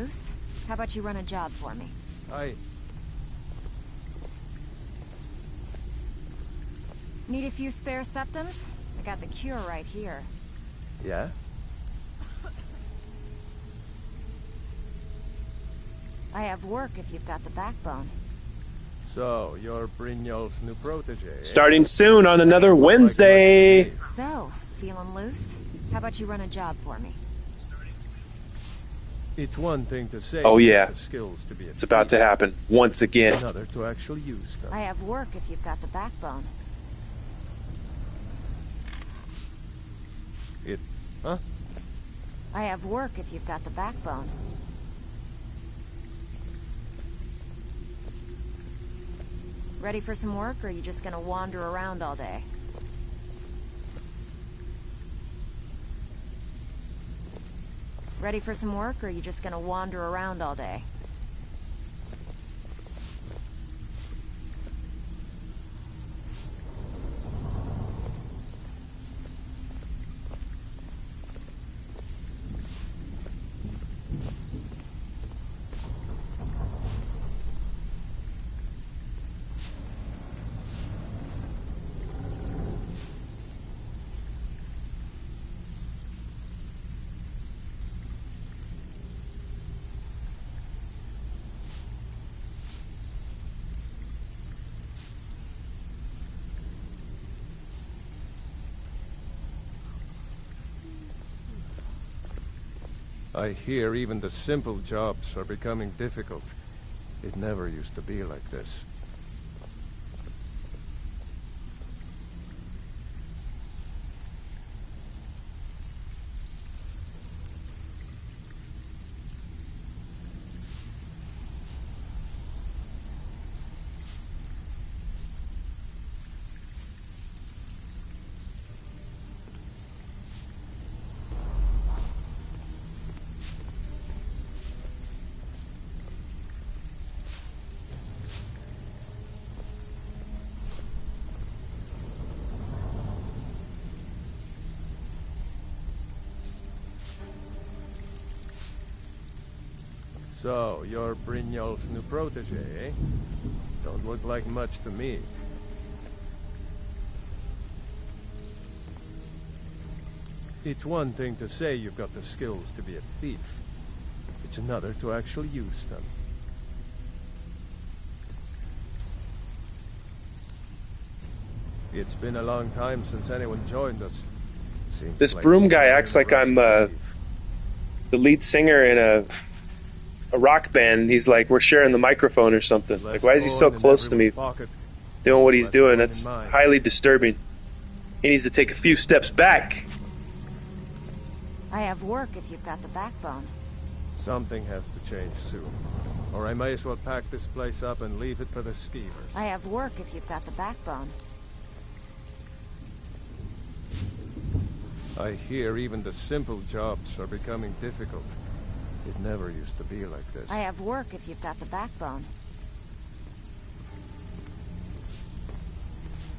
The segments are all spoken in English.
loose? How about you run a job for me? Need a few spare septums? I got the cure right here. Yeah? I have work if you've got the backbone. So, you're Brynjolf's new protege, eh? Starting soon on another Wednesday. So, feeling loose? How about you run a job for me? It's one thing to say Oh yeah, the skills to be it's about to happen once again. It's another to actually use them. I have work if you've got the backbone. Huh? I have work if you've got the backbone. Ready for some work, or are you just gonna wander around all day? Ready for some work, or are you just gonna wander around all day? I hear even the simple jobs are becoming difficult. It never used to be like this. So, you're Brynjolf's new protege, eh? Don't look like much to me. It's one thing to say you've got the skills to be a thief. It's another to actually use them. It's been a long time since anyone joined us. Seems This like broom we're guy in a acts like rush I'm to leave. the lead singer in a rock band. He's like, we're sharing the microphone or something. Like, why is he so Less coin in close to me everyone's pocket. doing what he's Less doing? coin That's in mine. highly disturbing. He needs to take a few steps back. I have work if you've got the backbone. Something has to change soon. Or I may as well pack this place up and leave it for the schemers. I have work if you've got the backbone. I hear even the simple jobs are becoming difficult. It never used to be like this. I have work if you've got the backbone.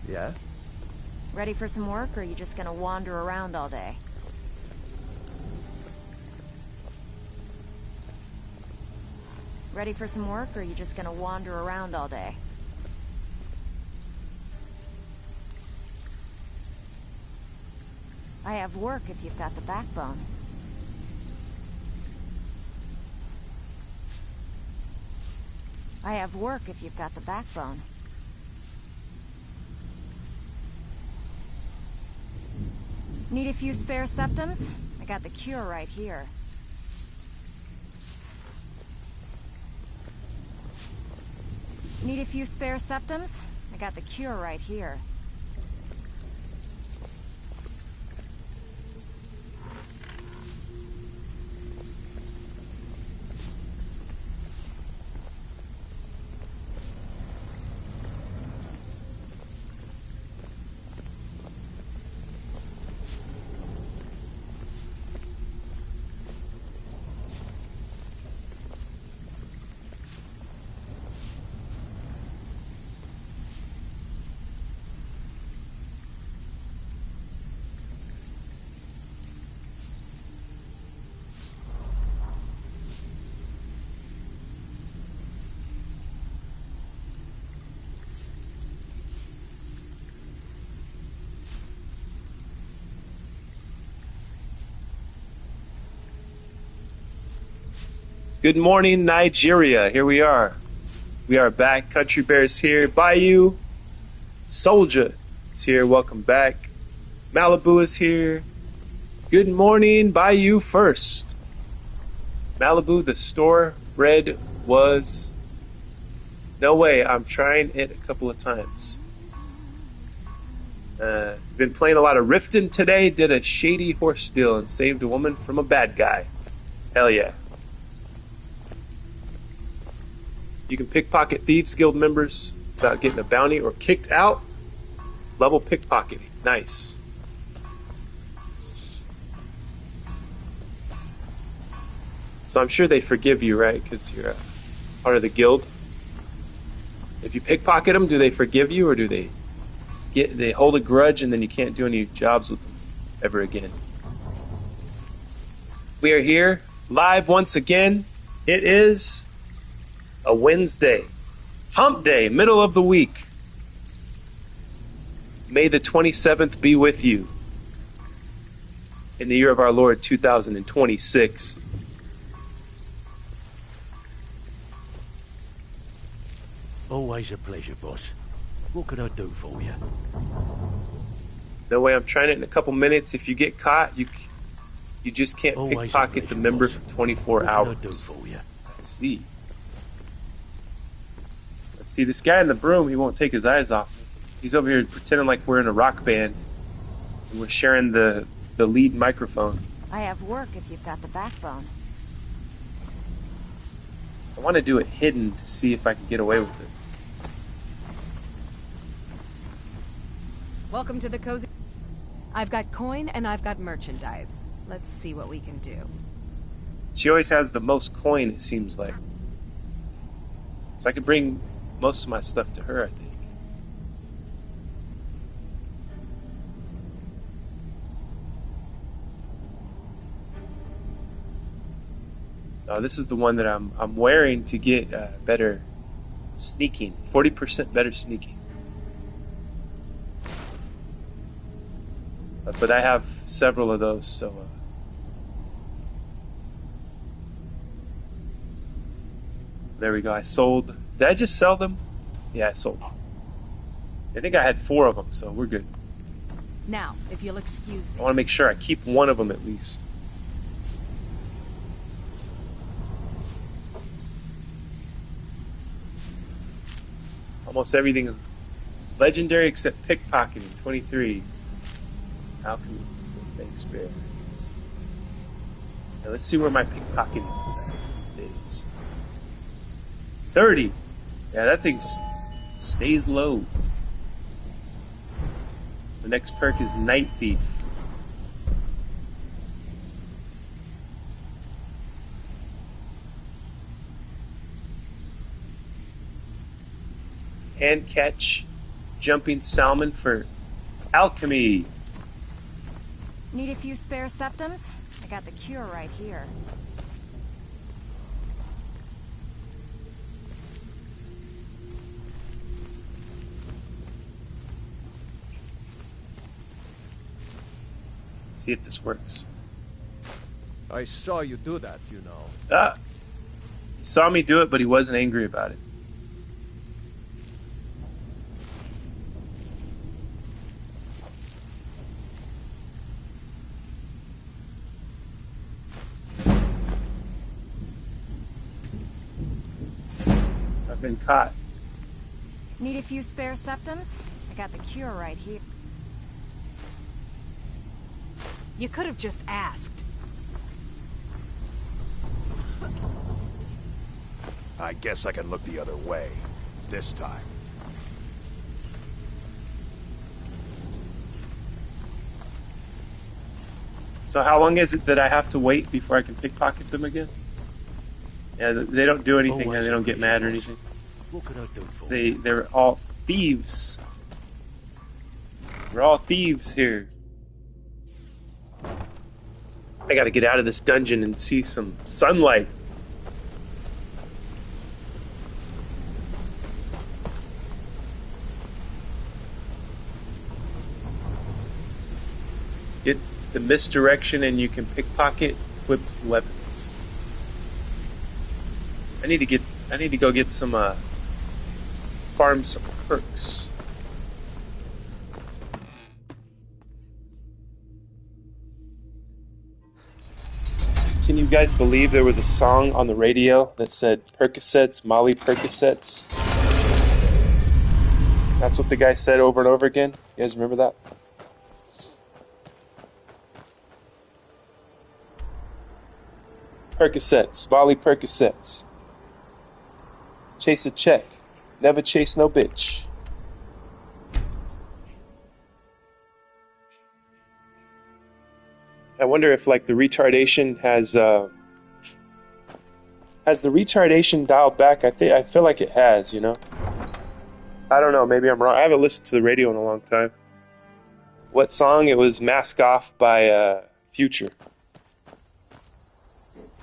Yeah? Ready for some work, or are you just gonna wander around all day? Ready for some work, or are you just gonna wander around all day? I have work if you've got the backbone. I have work if you've got the backbone. Need a few spare septums? I got the cure right here. Need a few spare septums? I got the cure right here. Good morning, Nigeria. Here we are. We are back. Country Bear's here. Bayou. Soldier is here. Welcome back. Malibu is here. Good morning, Bayou first. Malibu, the store red was... No way, I'm trying it a couple of times. Been playing a lot of Riften today. Did a shady horse deal and saved a woman from a bad guy. Hell yeah. You can pickpocket Thieves Guild members without getting a bounty or kicked out. Level pickpocketing. Nice. So I'm sure they forgive you, right? Because you're a part of the guild. If you pickpocket them, do they forgive you, or do they hold a grudge and then you can't do any jobs with them ever again? We are here live once again. It is a Wednesday, hump day, middle of the week. May the 27th be with you in the year of our Lord 2026. Always a pleasure, boss. What can I do for you? No way, I'm trying it in a couple minutes. If you get caught, you just can't Always pickpocket the member boss. for 24 what hours. What can I do for you? Let's see. This guy in the broom, he won't take his eyes off me. He's over here pretending like we're in a rock band and we're sharing the lead microphone. I have work if you've got the backbone. I want to do it hidden to see if I can get away with it. Welcome to the cozy. I've got coin and I've got merchandise. Let's see what we can do. She always has the most coin, it seems like. So I could bring most of my stuff to her, I think. This is the one that I'm wearing to get better sneaking. 40% better sneaking. But I have several of those, so... there we go. I sold... Did I just sell them? Yeah, I sold them. I think I had 4 of them, so we're good. Now, if you'll excuse I me. want to make sure I keep one of them at least. Almost everything is legendary except pickpocketing. 23. Alchemist. Thanks, Bear. Now let's see where my pickpocketing is at these days. 30. Yeah, that thing stays low. The next perk is Night Thief. Hand catch jumping salmon for alchemy. Need a few spare septums? I got the cure right here. See if this works. I saw you do that, you know. He saw me do it, but he wasn't angry about it. I've been caught. Need a few spare septums? I got the cure right here. You could have just asked. I guess I can look the other way. This time. So how long is it that I have to wait before I can pickpocket them again? Yeah, they don't do anything and they don't get mad or anything. What can I do for you? They're all thieves. We're all thieves here. I gotta get out of this dungeon and see some sunlight. Get the misdirection and you can pickpocket equipped weapons. I need to go get some farm some perks. Can you guys believe there was a song on the radio that said Percocets, Molly Percocets? That's what the guy said over and over again. You guys remember that? Percocets, Molly Percocets. Chase a check. Never chase no bitch. I wonder if like the retardation has the retardation dialed back? I feel like it has, you know. I don't know, maybe I'm wrong. I haven't listened to the radio in a long time. What song? It was Mask Off by Future.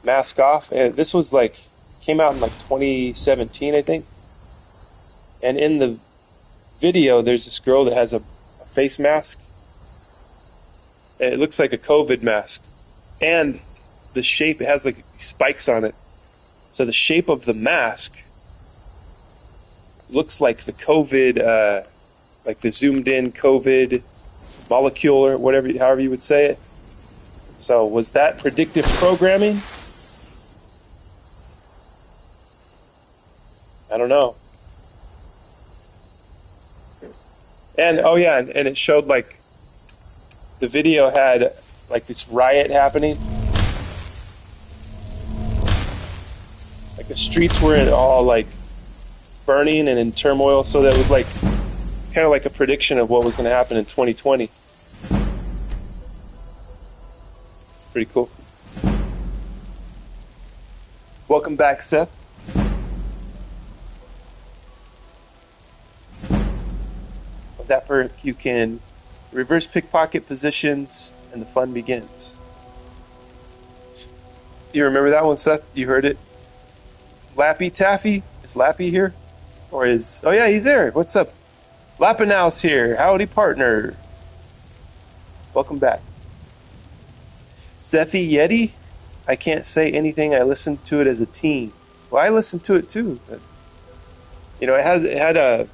Mask Off. And this was like came out in like 2017, I think. And in the video there's this girl that has a face mask. It looks like a COVID mask. And the shape, it has like spikes on it. So the shape of the mask looks like the COVID, like the zoomed in COVID molecule or whatever, however you would say it. So was that predictive programming? I don't know. And, oh yeah, and it showed like, the video had like this riot happening. Like the streets were all like burning and in turmoil. So that was like kind of like a prediction of what was going to happen in 2020. Pretty cool. Welcome back, Seth. With that perk, you can reverse pickpocket positions, and the fun begins. You remember that one, Seth? You heard it? Lappy Taffy? Is Lappy here? Or is... Oh yeah, he's there. What's up? Lappinow's here. Howdy, partner. Welcome back. Sethy Yeti? I can't say anything. I listened to it as a teen. Well, I listened to it too. You know, it had a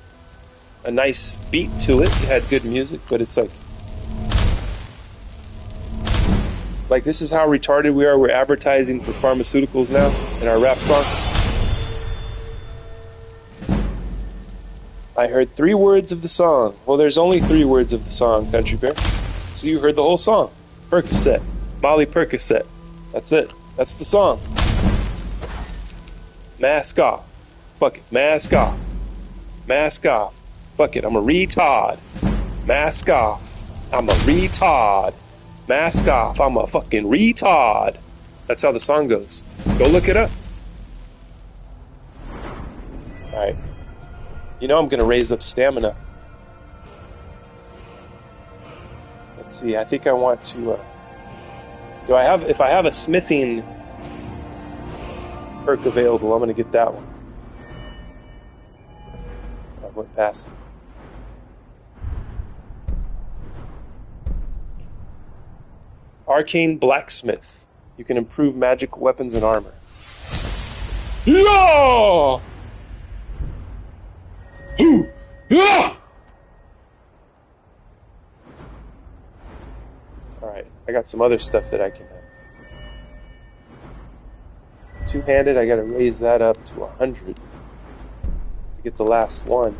nice beat to it. It had good music, but it's like this is how retarded we are. We're advertising for pharmaceuticals now in our rap songs. I heard 3 words of the song. Well, there's only 3 words of the song, Country Bear. So you heard the whole song. Percocet. Molly Percocet. That's it. That's the song. Mask off. Fuck it. Mask off. Mask off. Fuck it, I'm a retard. Mask off. I'm a retard. Mask off. I'm a fucking retard. That's how the song goes. Go look it up. Alright. You know I'm gonna raise up stamina. Let's see, I think I want to... if I have a smithing perk available, I'm gonna get that one. I went past it. Arcane Blacksmith. You can improve magical weapons and armor. Yeah! Yeah! Alright, I got some other stuff that I can have. Two-handed, I gotta raise that up to 100 to get the last one.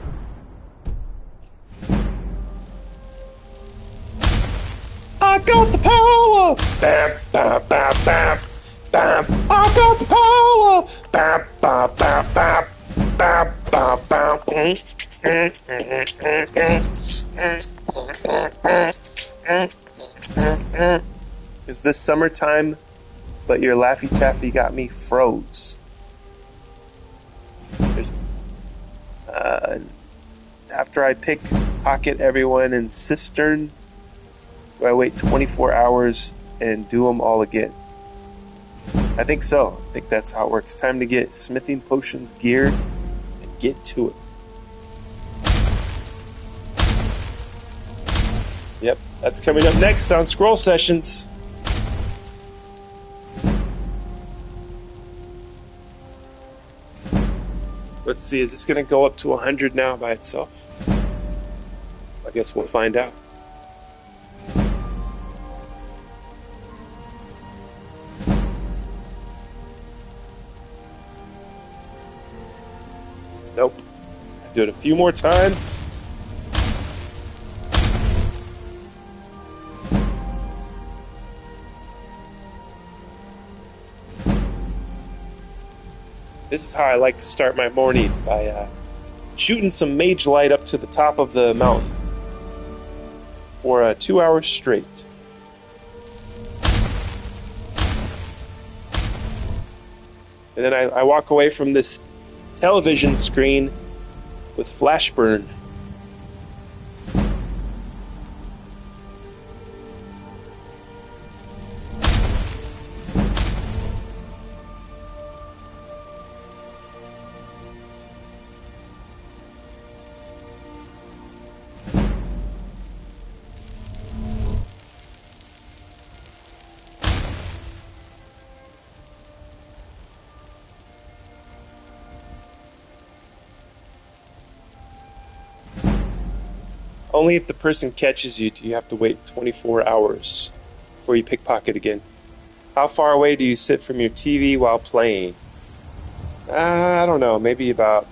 I got the power! Bam, bam, bam, bam, bam. I got the power! Bam, bam, bam, bam, bam, bam, bam. Is this summertime, but your Laffy Taffy got me froze? After I pickpocket everyone in Cistern, do I wait 24 hours and do them all again? I think so. I think that's how it works. Time to get smithing potions geared and get to it. Yep, that's coming up next on Scroll Sessions. Let's see, is this going to go up to 100 now by itself? I guess we'll find out. Nope. Do it a few more times. This is how I like to start my morning, by shooting some mage light up to the top of the mountain for 2 hours straight. And then I walk away from this television screen with flash burn. Only if the person catches you do you have to wait 24 hours before you pickpocket again. How far away do you sit from your TV while playing? I don't know, maybe about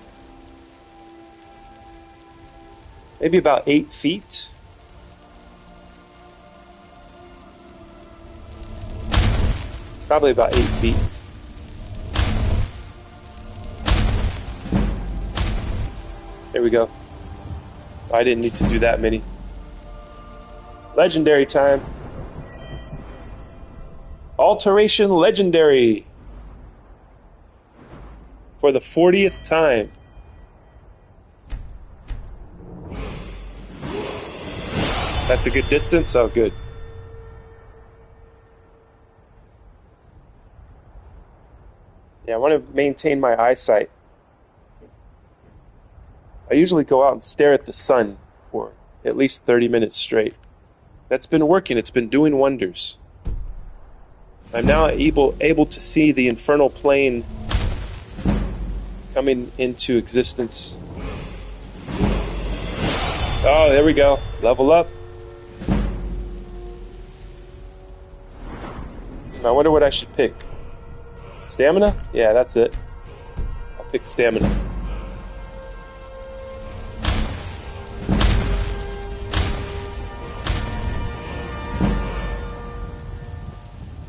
8 feet. Probably about 8 feet. There we go. I didn't need to do that many. Legendary time. Alteration Legendary. For the 40th time. That's a good distance? Oh, good. Yeah, I want to maintain my eyesight. I usually go out and stare at the sun for at least 30 minutes straight. That's been working. It's been doing wonders. I'm now able to see the infernal plane coming into existence. Oh, there we go. Level up. I wonder what I should pick. Stamina? Yeah, that's it. I'll pick stamina.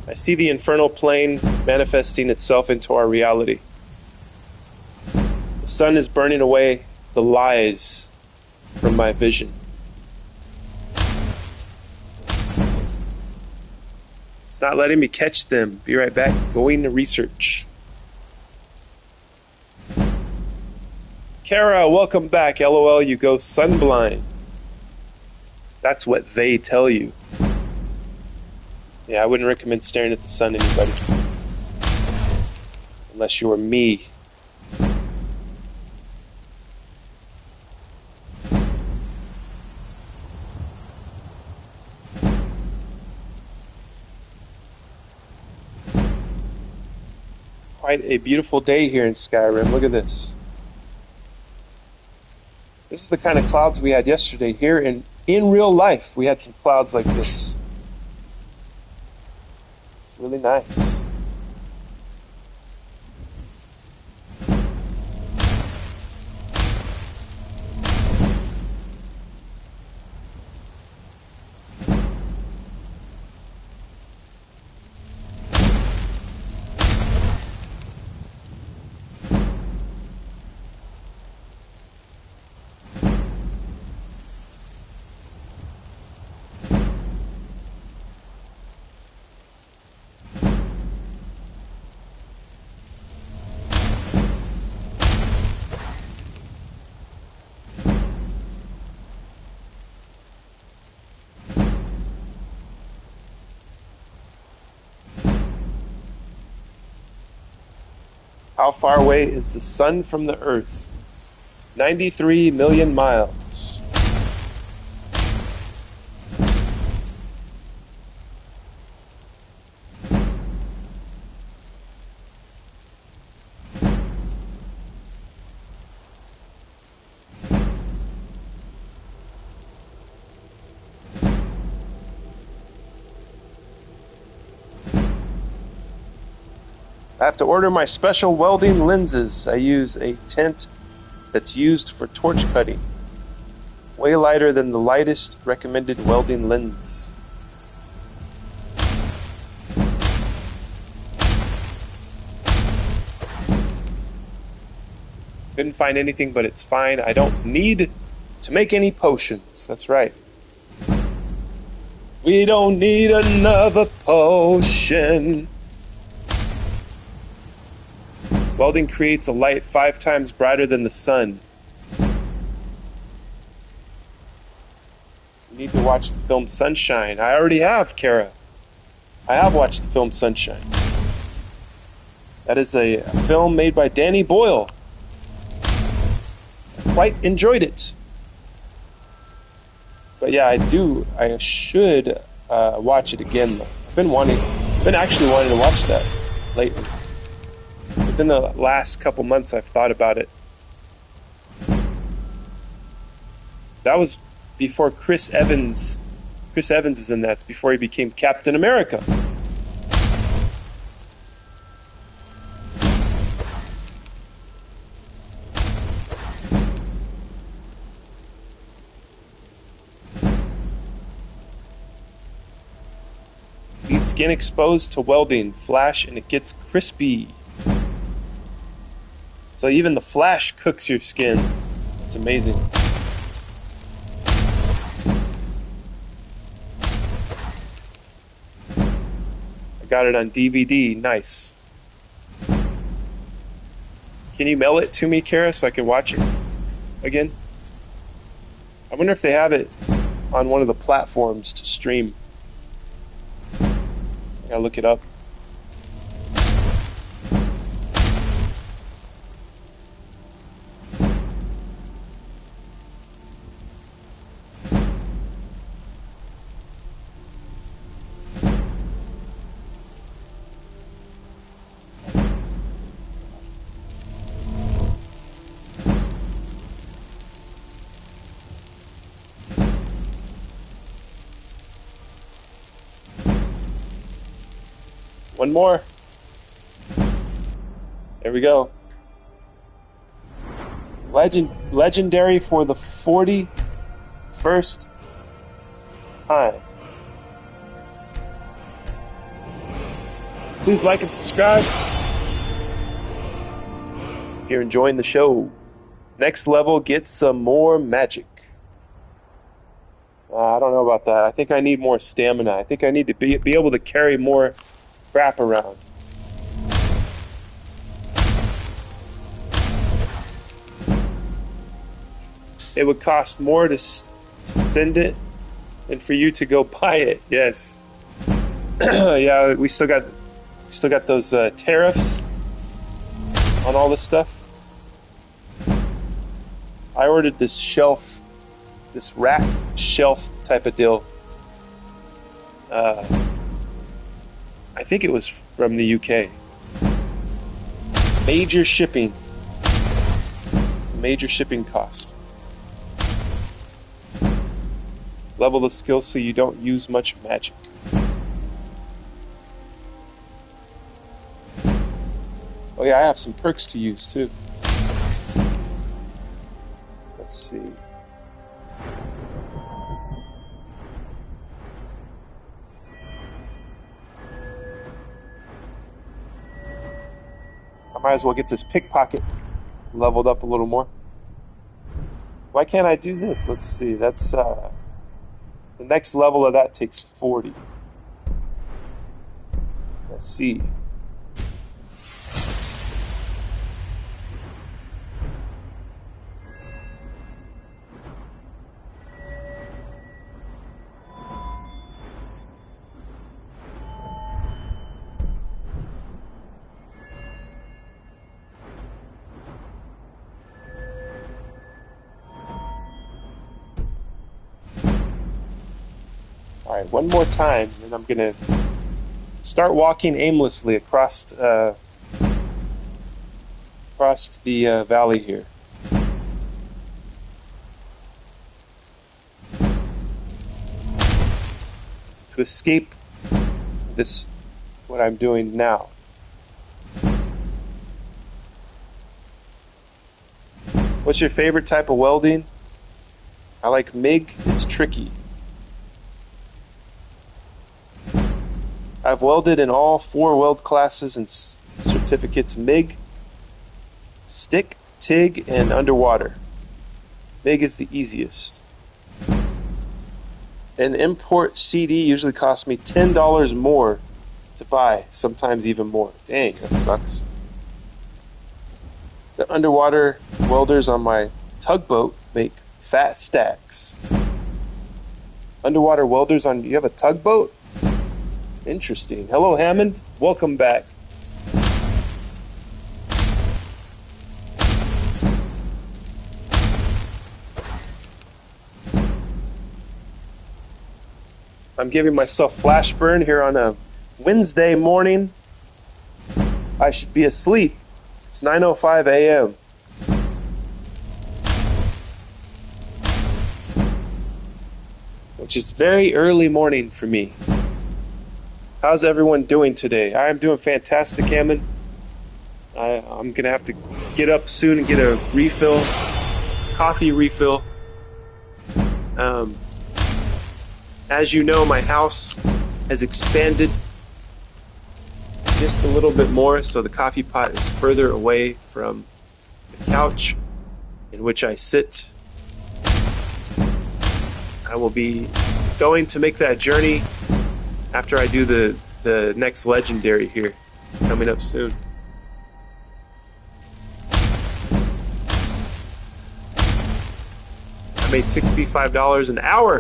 I see the infernal plane manifesting itself into our reality. The sun is burning away the lies from my vision. It's not letting me catch them. Be right back. Going to research. Kara, welcome back. LOL, you go sunblind. That's what they tell you. Yeah, I wouldn't recommend staring at the sun, anybody. Unless you were me. It's quite a beautiful day here in Skyrim. Look at this. This is the kind of clouds we had yesterday here in real life. We had some clouds like this. Really nice. How far away is the sun from the earth? 93 million miles. I have to order my special welding lenses. I use a tint that's used for torch cutting. Way lighter than the lightest recommended welding lens. Couldn't find anything, but it's fine. I don't need to make any potions. That's right. We don't need another potion. Welding creates a light 5 times brighter than the sun. You need to watch the film Sunshine. I already have, Kara. I have watched the film Sunshine. That is a film made by Danny Boyle. I quite enjoyed it. But yeah, I should watch it again though. I've been actually wanting to watch that lately. Within the last couple months I've thought about it. That was before Chris Evans is in that. It's before he became Captain America. Leave skin exposed to welding, flash, and it gets crispy. So even the flash cooks your skin. It's amazing. I got it on DVD. Nice. Can you mail it to me, Kara, so I can watch it again? I wonder if they have it on one of the platforms to stream. I gotta look it up. One more. There we go. Legendary for the 41st time. Please like and subscribe if you're enjoying the show. Next level gets some more magic. I don't know about that. I think I need more stamina. I think I need to be able to carry more crap around. It would cost more to send it than for you to go buy it. Yes. Yeah, we still got those tariffs on all this stuff. I ordered this rack shelf type of deal. I think it was from the UK. Major shipping cost. Level the skill so you don't use much magic. Oh yeah, I have some perks to use too. Let's see. I might as well get this pickpocket leveled up a little more. Why can't I do this? Let's see. That's the next level of that takes 40. Let's see. All right, one more time, and I'm gonna start walking aimlessly across the valley here. To escape what I'm doing now. What's your favorite type of welding? I like MIG. It's tricky. I've welded in all 4 weld classes and certificates: MIG, stick, TIG, and underwater. MIG is the easiest. An import CD usually costs me $10 more to buy, sometimes even more. Dang, that sucks. The underwater welders on my tugboat make fat stacks. Underwater welders on... You have a tugboat? Interesting. Hello, Hammond. Welcome back. I'm giving myself flash burn here on a Wednesday morning. I should be asleep. It's 9:05 a.m. Which is very early morning for me. How's everyone doing today? I'm doing fantastic, Hammond. I'm going to have to get up soon and get a refill, coffee refill. As you know, my house has expanded just a little bit more, so the coffee pot is further away from the couch in which I sit. I will be going to make that journey after I do the next legendary here, coming up soon. I made $65 an hour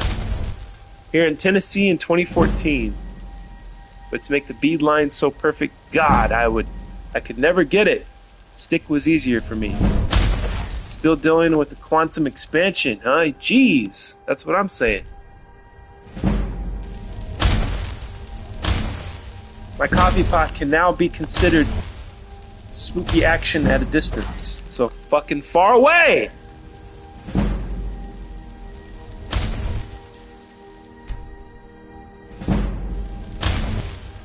here in Tennessee in 2014. But to make the bead line so perfect, God, I could never get it. Stick was easier for me. Still dealing with the quantum expansion, huh? Jeez, that's what I'm saying. My coffee pot can now be considered spooky action at a distance. It's so fucking far away!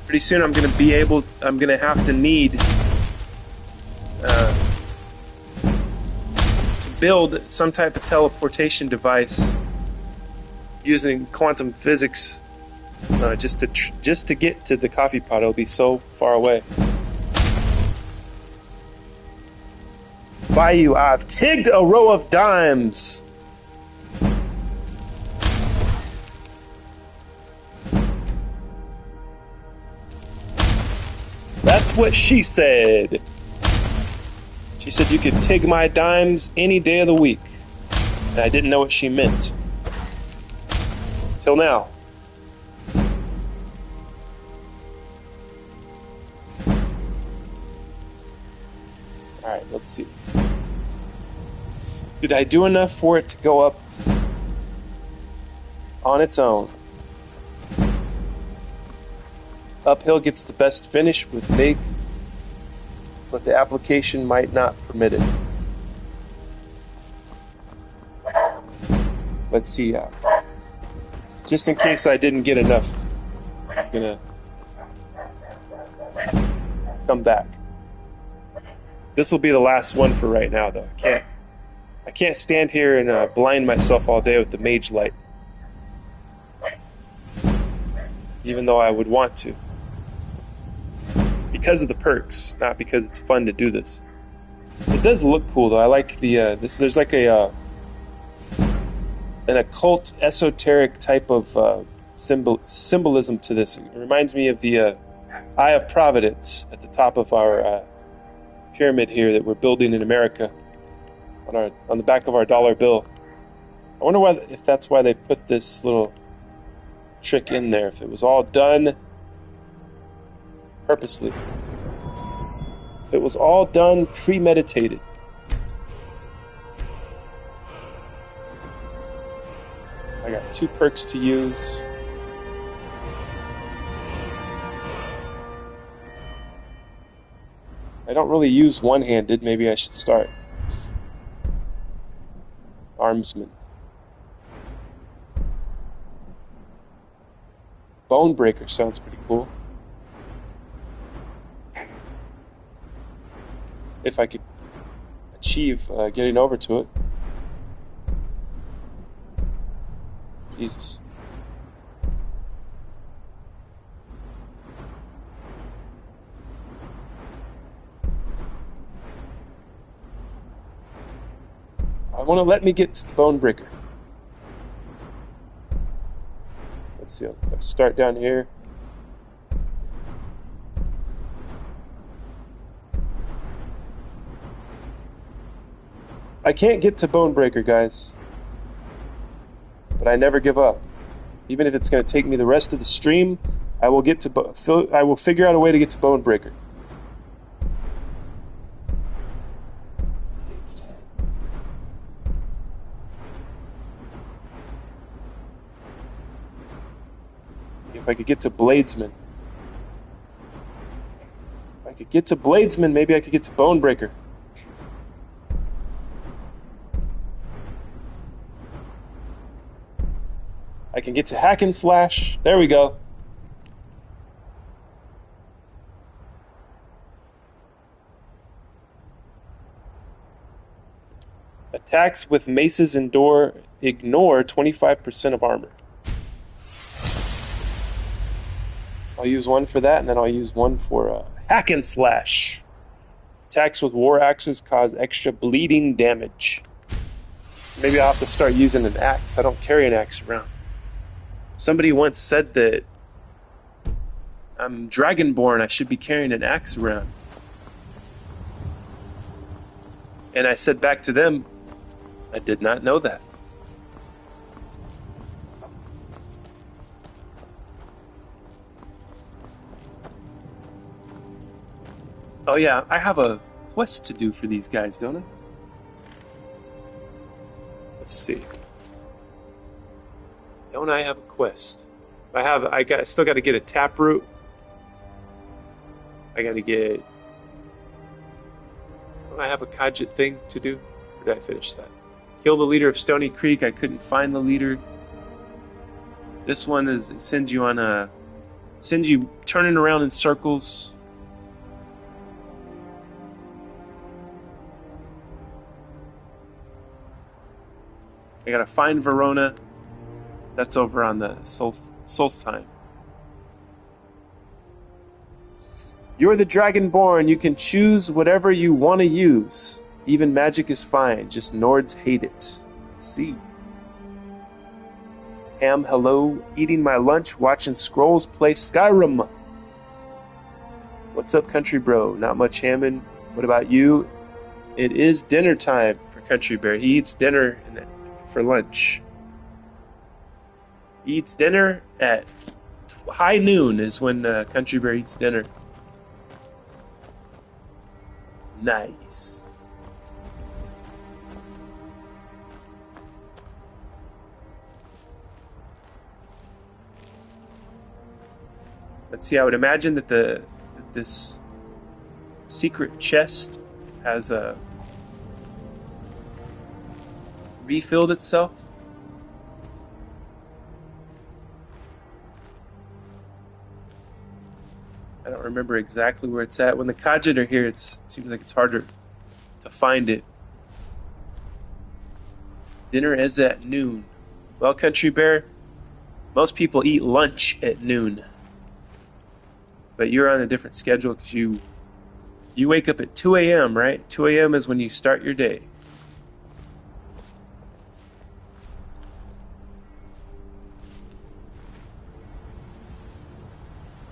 Pretty soon I'm gonna have to need to build some type of teleportation device using quantum physics just to get to the coffee pot. It'll be so far away. Bayou, I've tigged a row of dimes. That's what she said. She said you could tig my dimes any day of the week. And I didn't know what she meant. Till now. Alright, let's see. Did I do enough for it to go up on its own? Uphill gets the best finish with MIG, but the application might not permit it. Let's see. Just in case I didn't get enough, I'm gonna come back. This will be the last one for right now, though. I can't stand here and blind myself all day with the mage light, even though I would want to. Because of the perks, not because it's fun to do this. It does look cool, though. I like the there's like an occult, esoteric type of symbolism to this. It reminds me of the Eye of Providence at the top of our pyramid here that we're building in America on the back of our dollar bill. I wonder if that's why they put this little trick in there. If it was all done purposely. It was all done premeditated. I got 2 perks to use. I don't really use one-handed. Maybe I should start. Armsman. Bone Breaker sounds pretty cool. If I could achieve getting over to it. Jesus. I want to let me get to the bone breaker. Let's see. Let's start down here. I can't get to bone breaker, guys. But I never give up. Even if it's going to take me the rest of the stream, I will get to. I will figure out a way to get to bone breaker. If I could get to Bladesman. If I could get to Bladesman, maybe I could get to bone breaker. I can get to hack and slash. There we go. Attacks with maces ignore 25% of armor. I'll use one for that, and then I'll use one for hack and slash. Attacks with war axes cause extra bleeding damage. Maybe I'll have to start using an axe. I don't carry an axe around. Somebody once said that I'm Dragonborn, I should be carrying an axe around. And I said back to them, I did not know that. Oh yeah, I have a quest to do for these guys, don't I? Let's see. Don't I have a quest? I still got to get a taproot. I got to get. Don't I have a Khajiit thing to do? Or did I finish that? Kill the leader of Stony Creek. I couldn't find the leader. This one sends you turning around in circles. I gotta find Verona. That's over on the Solstheim. You're the Dragonborn. You can choose whatever you want to use. Even magic is fine. Just Nords hate it. See. Ham, hello. Eating my lunch, watching Scrolls play Skyrim. What's up, country bro? Not much hamming. What about you? It is dinner time for Country Bear. He eats dinner for lunch. He eats dinner at high noon is when Country Bear eats dinner. Nice. Let's see. I would imagine that this secret chest has refilled itself. I don't remember exactly where it's at. When the Khajiit are here, it seems like it's harder to find it. Dinner is at noon. Well, Country Bear, most people eat lunch at noon. But you're on a different schedule because you wake up at 2 a.m., right? 2 a.m. is when you start your day.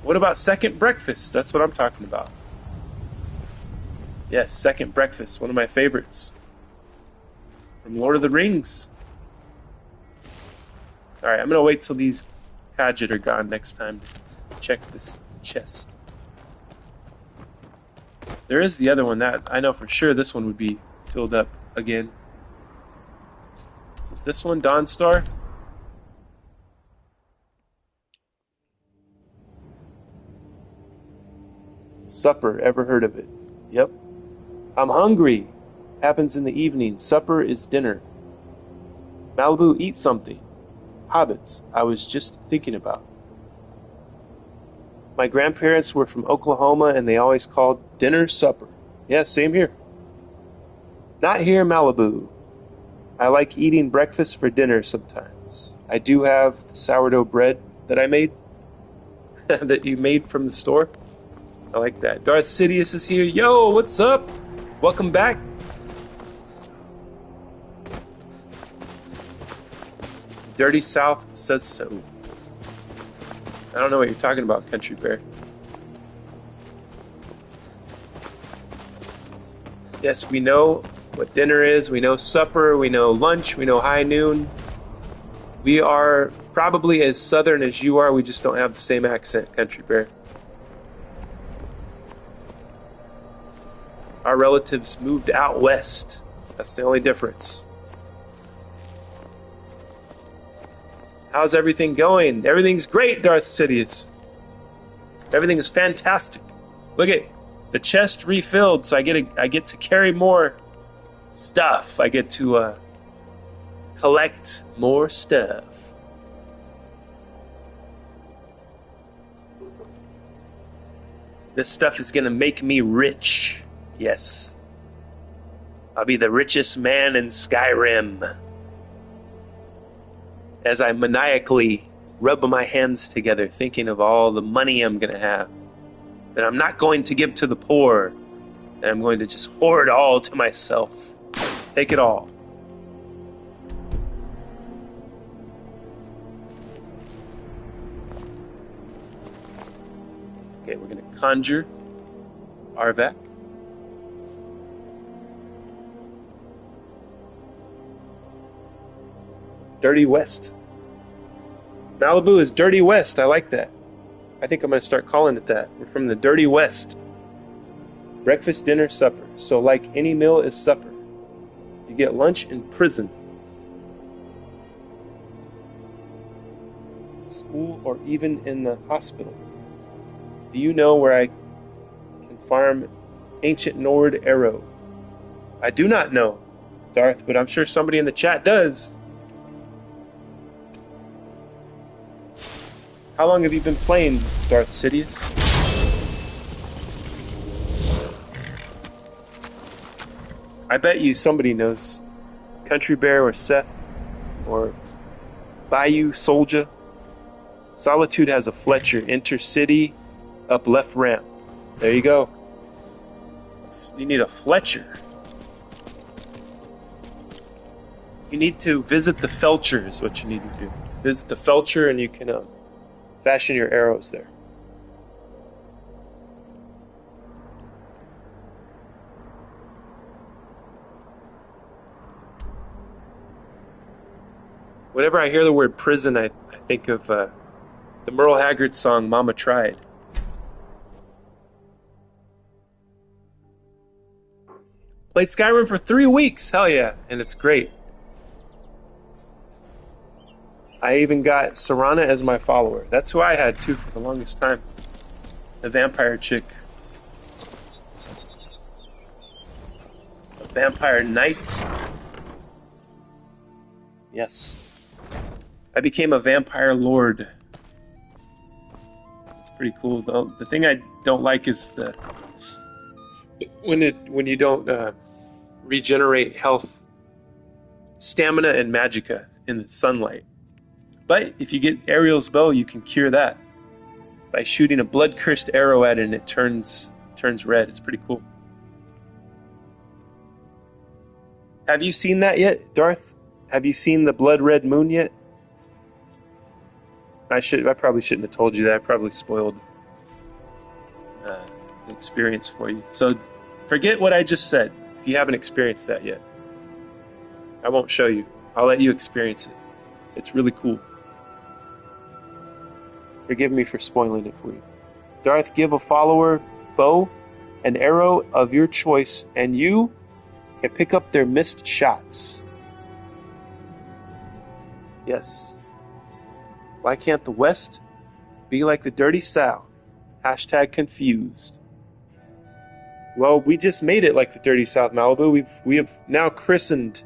What about second breakfast? That's what I'm talking about. Yes, second breakfast, one of my favorites. From Lord of the Rings. Alright, I'm going to wait till these Khajiit are gone next time to check this chest. There is the other one that I know for sure this one would be filled up again. Is it this one, Dawnstar? Supper, ever heard of it? Yep. I'm hungry. Happens in the evening. Supper is dinner. Malibu, eat something. Hobbits, I was just thinking about. My grandparents were from Oklahoma and they always called dinner supper. Yeah, same here. Not here in Malibu. I like eating breakfast for dinner sometimes. I do have sourdough bread that I made, that you made from the store. I like that. Darth Sidious is here. Yo, what's up? Welcome back. Dirty South says so. I don't know what you're talking about, Country Bear. Yes, we know what dinner is. We know supper. We know lunch. We know high noon. We are probably as southern as you are. We just don't have the same accent, Country Bear. Our relatives moved out west. That's the only difference. How's everything going? Everything's great, Darth Sidious. Everything is fantastic. Look at the chest refilled, so I get to carry more stuff. I get to collect more stuff. This stuff is gonna make me rich. Yes. I'll be the richest man in Skyrim. As I maniacally rub my hands together, thinking of all the money I'm gonna have, that I'm not going to give to the poor, and I'm going to just hoard all to myself. Take it all. Okay, we're gonna conjure Arvak. Dirty West. Malibu is Dirty West. I like that. I think I'm going to start calling it that. We're from the Dirty West. Breakfast, dinner, supper. So like any meal is supper. You get lunch in prison, school, or even in the hospital. Do you know where I can farm ancient Nord arrow? I do not know, Darth, but I'm sure somebody in the chat does. How long have you been playing, Darth Sidious? I bet you somebody knows. Country Bear or Seth or Bayou Soldier. Solitude has a Fletcher. Enter city, up left ramp. There you go. You need a Fletcher. You need to visit the Felcher is what you need to do. Visit the Felcher and you can fashion your arrows there. Whenever I hear the word prison, I think of the Merle Haggard song, Mama Tried. Played Skyrim for 3 weeks, hell yeah, and it's great. I even got Serana as my follower. That's who I had too for the longest time. The vampire chick. A vampire knight. Yes. I became a vampire lord. It's pretty cool though. The thing I don't like is when you don't regenerate health, stamina, and magicka in the sunlight. But if you get Ariel's bow, you can cure that by shooting a blood-cursed arrow at it, and it turns red. It's pretty cool. Have you seen that yet, Darth? Have you seen the blood red moon yet? I probably shouldn't have told you that. I probably spoiled the experience for you. So forget what I just said if you haven't experienced that yet. I won't show you. I'll let you experience it. It's really cool. Forgive me for spoiling it for you. Darth, give a follower bow, an arrow of your choice, and you can pick up their missed shots. Yes. Why can't the West be like the Dirty South? Hashtag confused. Well, we just made it like the Dirty South, Malibu. We have now christened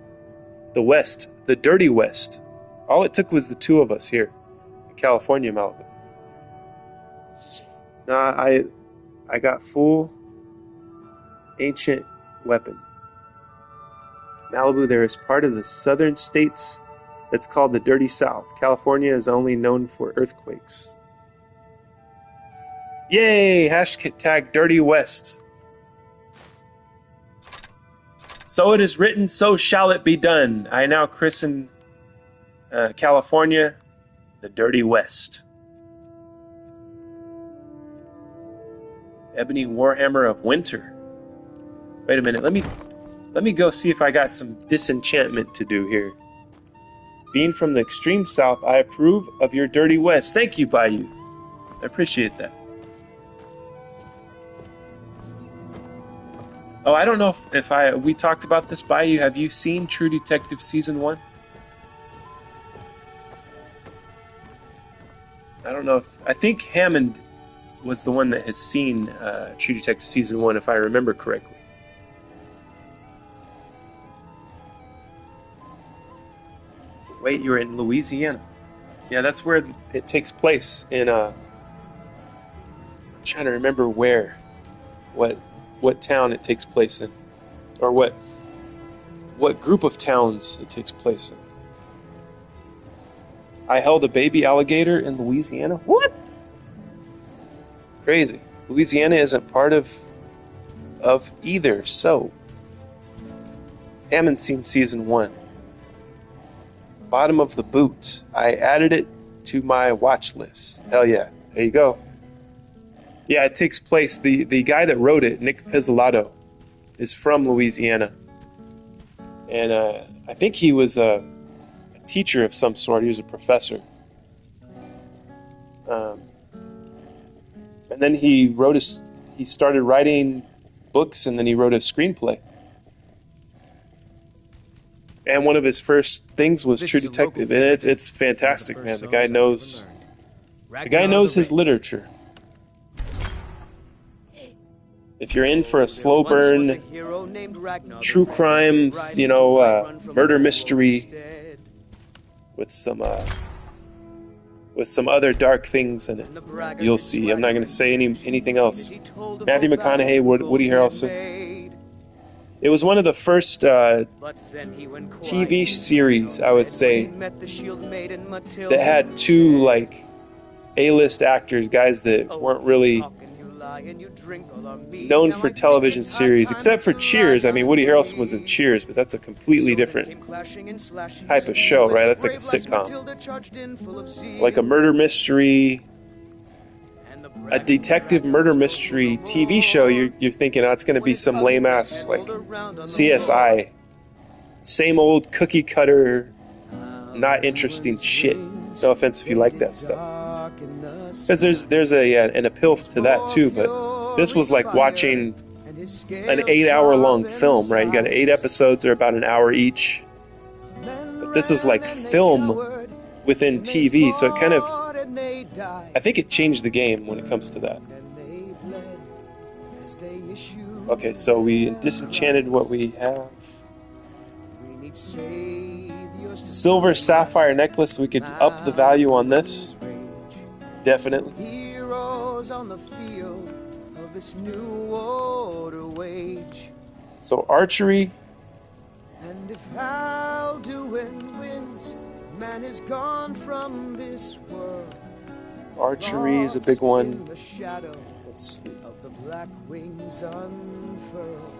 the West the Dirty West. All it took was the two of us here in California, Malibu. Nah, I got full ancient weapon. Malibu, there is part of the southern states that's called the Dirty South. California is only known for earthquakes. Yay! Hashtag Dirty West. So it is written, so shall it be done. I now christen California the Dirty West. Ebony Warhammer of Winter. Wait a minute, let me go see if I got some disenchantment to do here. Being from the extreme south, I approve of your Dirty West. Thank you, Bayou. I appreciate that. Oh, I don't know if we talked about this, Bayou. Have you seen True Detective Season 1? I don't know I think Hammond was the one that has seen True Detective Season 1, if I remember correctly. Wait, you're in Louisiana. Yeah, that's where it takes place in, I'm trying to remember where. What town it takes place in. Or what group of towns it takes place in. I held a baby alligator in Louisiana? What? Crazy. Louisiana isn't part of either, so. Haven't seen Season 1. Bottom of the boot. I added it to my watch list. Hell yeah. There you go. Yeah, it takes place. The guy that wrote it, Nick Pizzolatto, is from Louisiana. And I think he was a teacher of some sort. He was a professor. And then he started writing books, and then he wrote a screenplay. And one of his first things was True Detective, and it's fantastic, man. The guy knows his literature. If you're in for a slow burn, true crime, murder mystery with some other dark things in it, you'll see. I'm not going to say anything else. Matthew McConaughey, Woody Harrelson. It was one of the first TV series, I would say, that had two A-list actors, guys that weren't really known for television series, except for Cheers. I mean, Woody Harrelson was in Cheers, but that's a completely different type of show, right? That's like a sitcom. Like a murder mystery, a detective murder mystery TV show, you're thinking, oh, it's going to be some lame-ass, CSI. Same old cookie-cutter, not interesting shit. No offense if you like that stuff. Because there's an appeal to that too, but this was like watching an 8-hour-long film, right? You got 8 episodes, they're about an hour each. But this is like film within TV, so it kind of, I think it changed the game when it comes to that. Okay, so we disenchanted what we have. Silver sapphire necklace, we could up the value on this. Definitely. Heroes on the field of this new order wage. So archery. And if Alduin wins, man is gone from this world. Archery is a big one. Let's see. Of the black wings unfurled.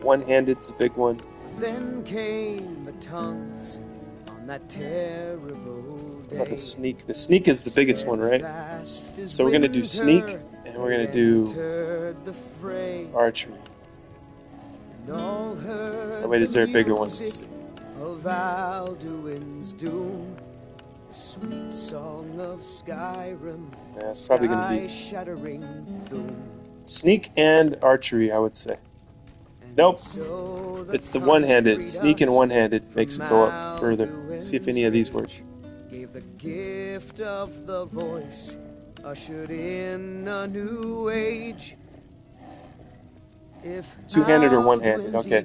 One-handed's a big one. Then came the tongues on that terrible day. What about the sneak? The sneak is the biggest one, right? So we're going to do sneak, and we're going to do archery. Oh wait, is there a bigger one? Let's see. Of Alduin's doom, the sweet song of Skyrim. Yeah, it's probably going to be sneak and archery, I would say. Nope. It's the one-handed. Sneak and one-handed makes it go up further. Let's see if any of these work. Gave the gift of the voice, ushered in a new age. Two-handed or one-handed? Okay.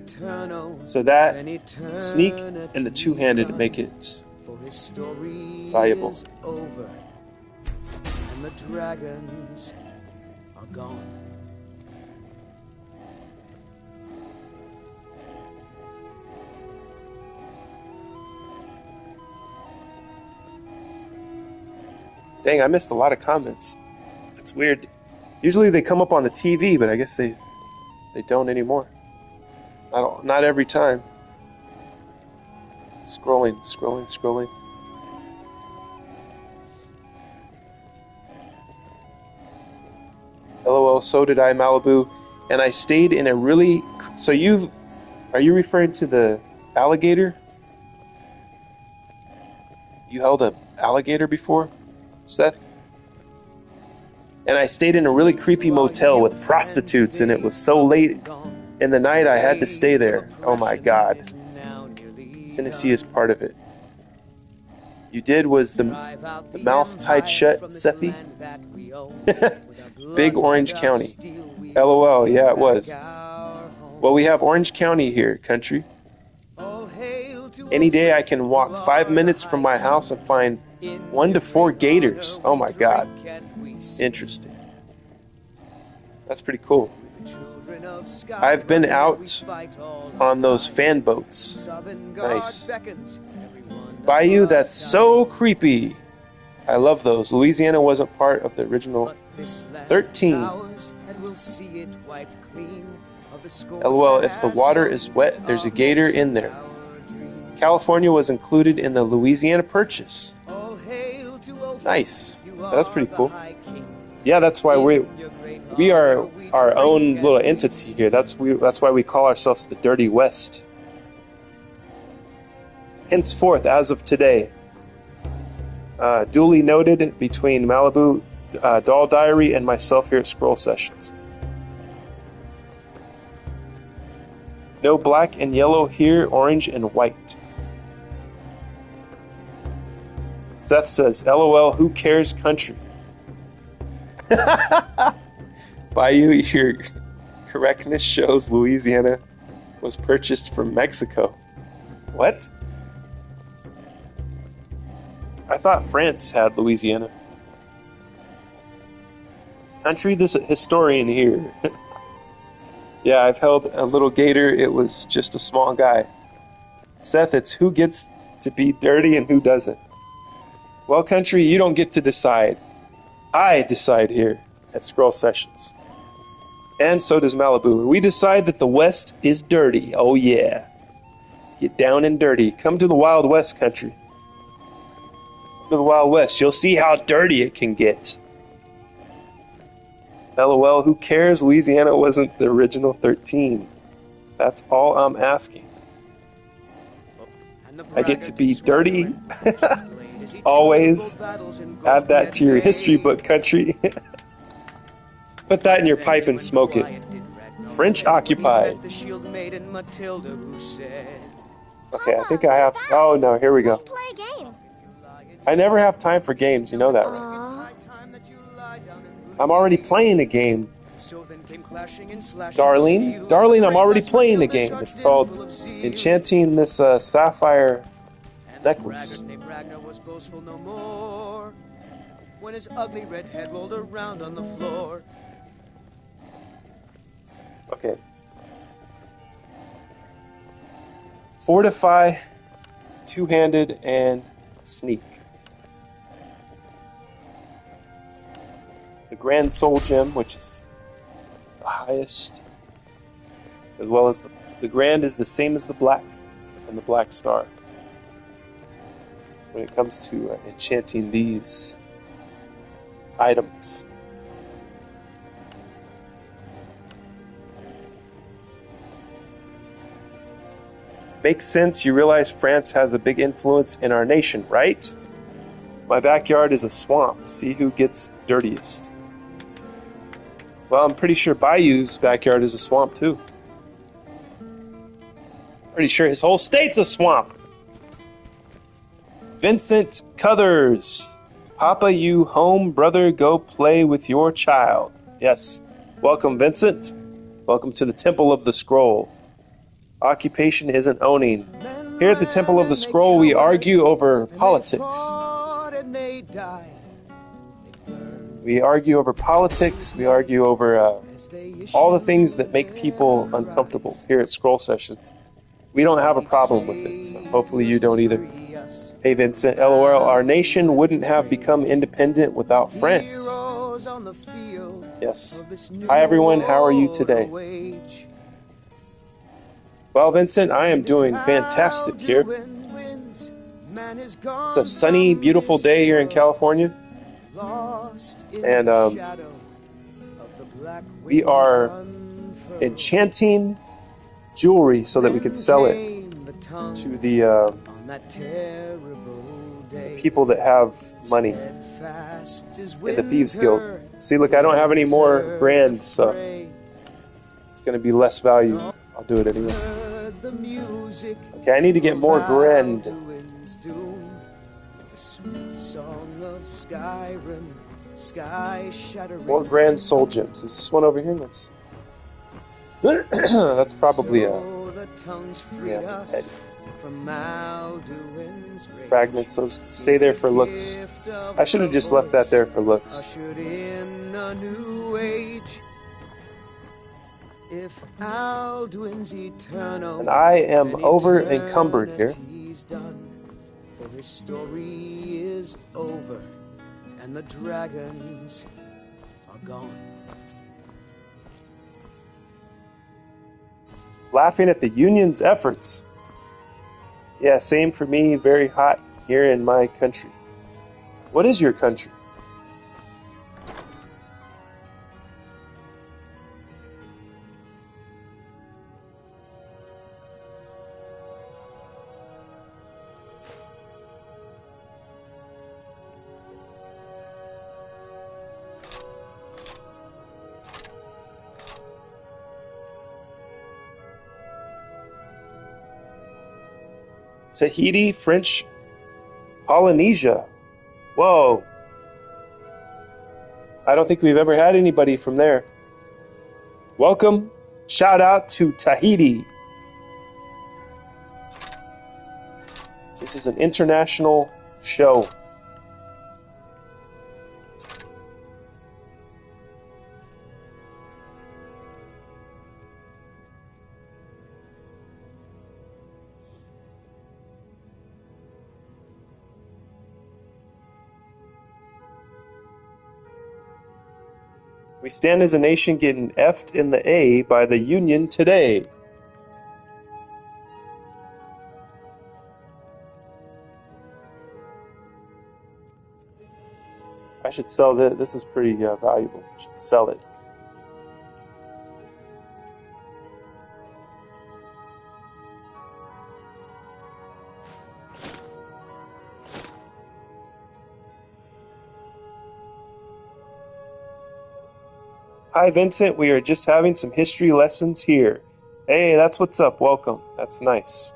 So that sneak and the two-handed make it valuable. And the dragons are gone. Dang, I missed a lot of comments. It's weird. Usually they come up on the TV, but I guess they don't anymore. Not every time. Scrolling. LOL, so did I, Malibu. And I stayed in a really... So are you referring to the alligator? You held an alligator before, Seth? And I stayed in a really creepy motel with prostitutes, and it was so late in the night I had to stay there. Oh my god. Tennessee is part of it. You did was the mouth tied shut, Sethi? Big Orange County. LOL, yeah it was. Well, we have Orange County here, country. Any day I can walk 5 minutes from my house and find 1 to 4 gators. Oh my god. Interesting. That's pretty cool. I've been out on those fan boats. Nice. Bayou, that's so creepy. I love those. Louisiana wasn't part of the original 13. LOL, if the water is wet, there's a gator in there. California was included in the Louisiana Purchase. Nice. That's pretty cool. Yeah, that's why we are our own little entity here. That's why we call ourselves the Dirty West. Henceforth, as of today, duly noted between Malibu Doll Diary and myself here at Scroll Sessions. No black and yellow here, orange and white. Seth says, LOL, who cares country? Bayou, your correctness shows Louisiana was purchased from Mexico. What? I thought France had Louisiana. Country, this historian here. Yeah, I've held a little gator. It was just a small guy. Seth, it's who gets to be dirty and who doesn't. Well, country, you don't get to decide. I decide here at Scroll Sessions. And so does Malibu. We decide that the West is dirty. Oh yeah. Get down and dirty. Come to the Wild West, country. Come to the Wild West. You'll see how dirty it can get. LOL, who cares? Louisiana wasn't the original 13. That's all I'm asking. I get to be dirty. Always. Add that to your history book, country. Put that in your pipe and smoke it. French occupied. Okay, I think I have... Oh no, here we go. Let's play a game. I never have time for games, you know that, right? I'm already playing a game. Darling, I'm already playing a game. It's called Enchanting this Sapphire Necklace. When his ugly red head rolled around on the floor. Okay. Fortify, two-handed, and sneak. The Grand Soul Gem, which is the highest, as well as the Grand is the same as the Black and the Black Star. When it comes to enchanting these items. Makes sense. You realize France has a big influence in our nation, right? My backyard is a swamp. See who gets dirtiest. Well, I'm pretty sure Bayou's backyard is a swamp too. Pretty sure his whole state's a swamp. Vincent Cuthers. Papa, you home, brother, go play with your child. Yes. Welcome, Vincent. Welcome to the Temple of the Scroll. Occupation isn't owning. Here at the Temple of the Scroll, we argue over politics. We argue over politics. We argue over all the things that make people uncomfortable here at Scroll Sessions. We don't have a problem with it, so hopefully you don't either. Hey Vincent, LOL, our nation wouldn't have become independent without France. Yes. Hi everyone, how are you today? Well, Vincent, I am doing fantastic here. It's a sunny, beautiful day here in California. And we are enchanting jewelry so that we could sell it to the people that have money in the Thieves Guild. See, look, I don't have any more grand, so it's going to be less value. I'll do it anyway. Okay, I need to get more grand. More grand soul gems. Is this one over here? Let's. That's probably a. Yeah, it's a head. Fragments, those stay there for looks. I should have just left that there for looks. And I am over encumbered here. For his story is over, and the dragons are gone. Laughing at the Union's efforts. Yeah, same for me. Very hot here in my country. What is your country? Tahiti, French Polynesia. Whoa. I don't think we've ever had anybody from there. Welcome. Shout out to Tahiti. This is an international show. We stand as a nation getting effed in the A by the Union today. I should sell this. This is pretty valuable. I should sell it. Hi, Vincent. We are just having some history lessons here. Hey, that's what's up. Welcome. That's nice.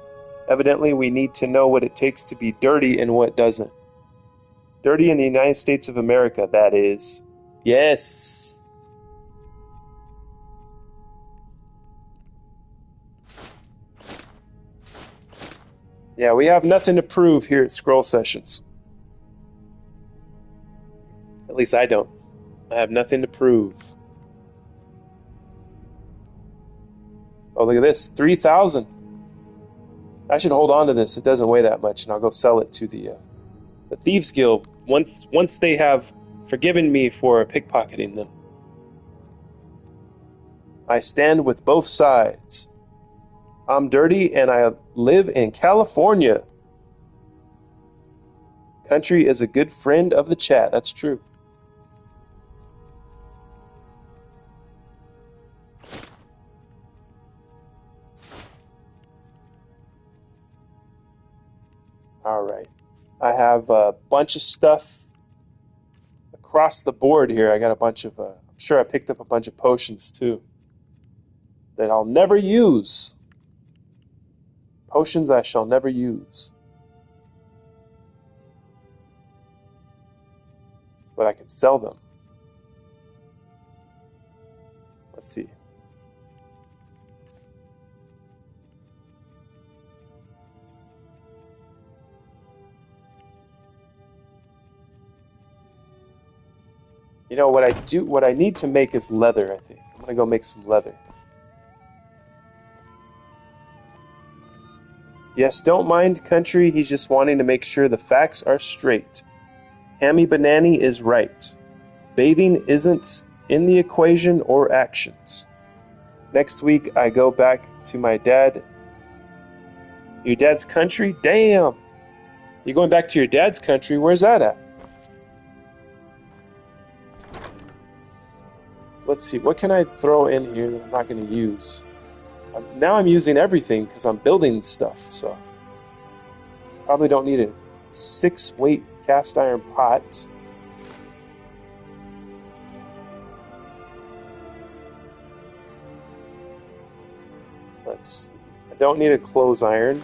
Evidently, we need to know what it takes to be dirty and what doesn't. Dirty in the United States of America, that is. Yes. Yeah, we have nothing to prove here at Scroll Sessions. At least I don't. I have nothing to prove. Oh, look at this. 3,000. I should hold on to this. It doesn't weigh that much, and I'll go sell it to the Thieves Guild once they have forgiven me for pickpocketing them. I stand with both sides. I'm dirty, and I live in California. Country is a good friend of the chat. That's true. All right. I have a bunch of stuff across the board here. I got a bunch of, I'm sure I picked up a bunch of potions too that I'll never use. Potions I shall never use. But I can sell them. Let's see. You know what I need to make is leather, I think. I'm gonna go make some leather. Yes, don't mind country. He's just wanting to make sure the facts are straight. Hammy Banani is right. Bathing isn't in the equation or actions. Next week, I go back to my dad. Your dad's country? Damn! You're going back to your dad's country? Where's that at? Let's see, what can I throw in here that I'm not going to use? Now I'm using everything because I'm building stuff, so... Probably don't need a 6-weight cast iron pot. I don't need a clothes iron.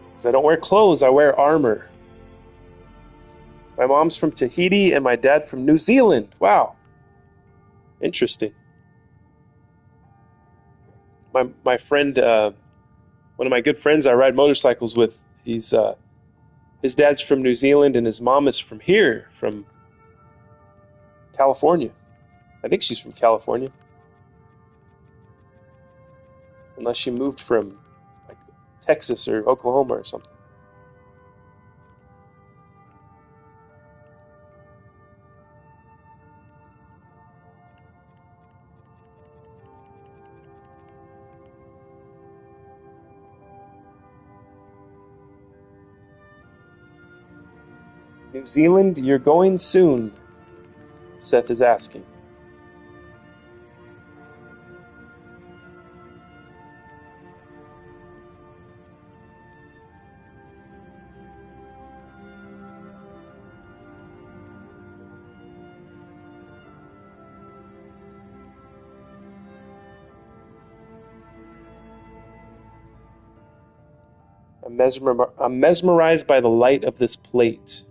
Because I don't wear clothes, I wear armor. My mom's from Tahiti and my dad from New Zealand. Wow. Interesting. My friend, one of my good friends I ride motorcycles with, his dad's from New Zealand and his mom is from here, from California. I think she's from California. Unless she moved from like Texas or Oklahoma or something. New Zealand, you're going soon, Seth is asking. I'm mesmerized by the light of this plate.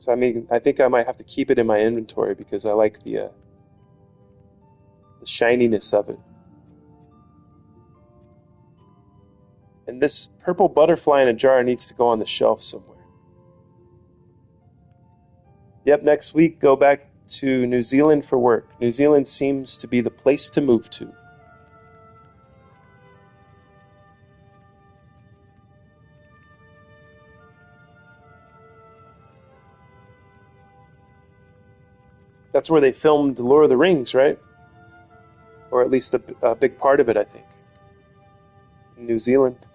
So I think I might have to keep it in my inventory because I like the shininess of it. And this purple butterfly in a jar needs to go on the shelf somewhere. Yep, next week go back to New Zealand for work. New Zealand seems to be the place to move to. That's where they filmed Lord of the Rings, right? Or at least a big part of it, I think. In New Zealand.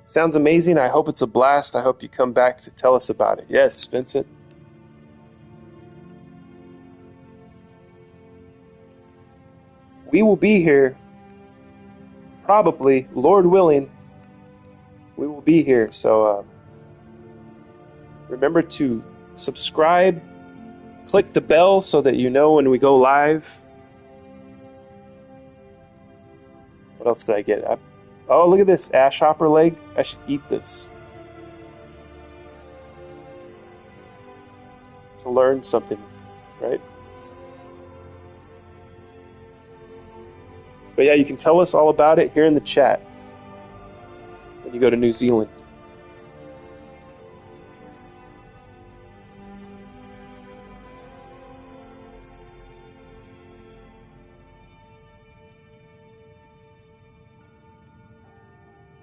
Sounds amazing. I hope it's a blast. I hope you come back to tell us about it. Yes, Vincent. We will be here. Probably, Lord willing. We will be here, so... remember to subscribe, click the bell so that you know when we go live. What else did I get? Oh, look at this ash hopper leg. I should eat this. To learn something, right? But yeah, you can tell us all about it here in the chat when you go to New Zealand.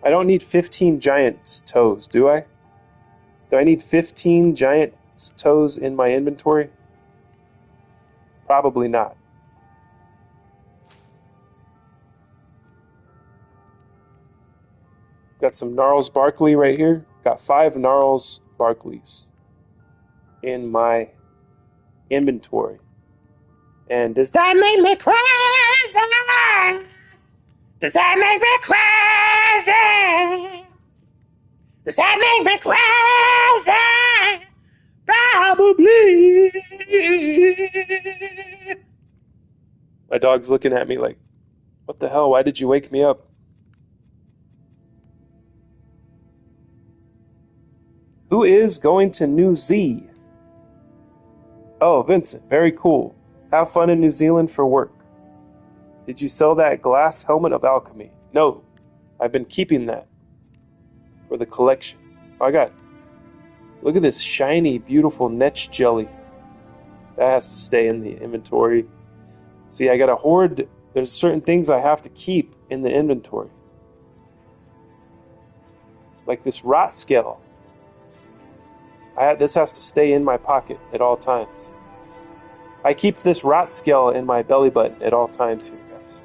I don't need 15 giant's toes, do I? Do I need 15 giant's toes in my inventory? Probably not. Got some Gnarls Barkley right here. Got 5 Gnarls Barkleys in my inventory. And does that make me crazy? Does that make me crazy? Does that make me crazy? Probably. My dog's looking at me like, what the hell? Why did you wake me up? Who is going to New Z? Oh, Vincent. Very cool. Have fun in New Zealand for work. Did you sell that glass helmet of alchemy? No, I've been keeping that for the collection. Oh, look at this shiny, beautiful Netch jelly. That has to stay in the inventory See, I got to hoard. There's certain things I have to keep in the inventory. Like this rot scale. This has to stay in my pocket at all times. I keep this rot scale in my belly button at all times here, guys.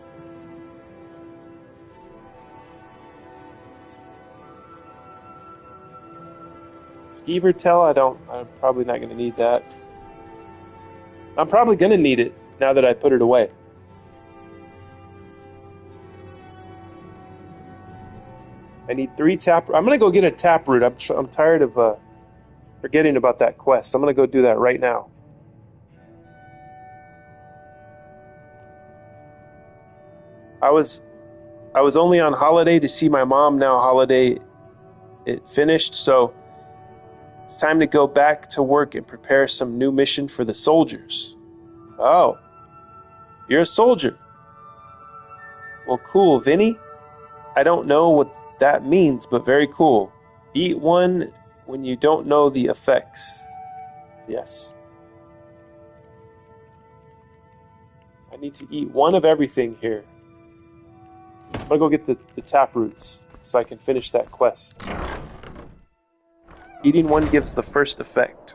Skeever tail, I'm probably not going to need that. I'm probably going to need it now that I put it away. I need 3 tap. I'm going to go get a taproot. I'm tired of forgetting about that quest. I'm going to go do that right now. I was only on holiday to see my mom. Now holiday it finished, so it's time to go back to work and prepare some new mission for the soldiers. Oh, you're a soldier. Well, cool, Vinny. I don't know what that means, but very cool. Eat one when you don't know the effects. Yes. I need to eat one of everything here. I'm gonna go get the taproots so I can finish that quest. Eating one gives the first effect.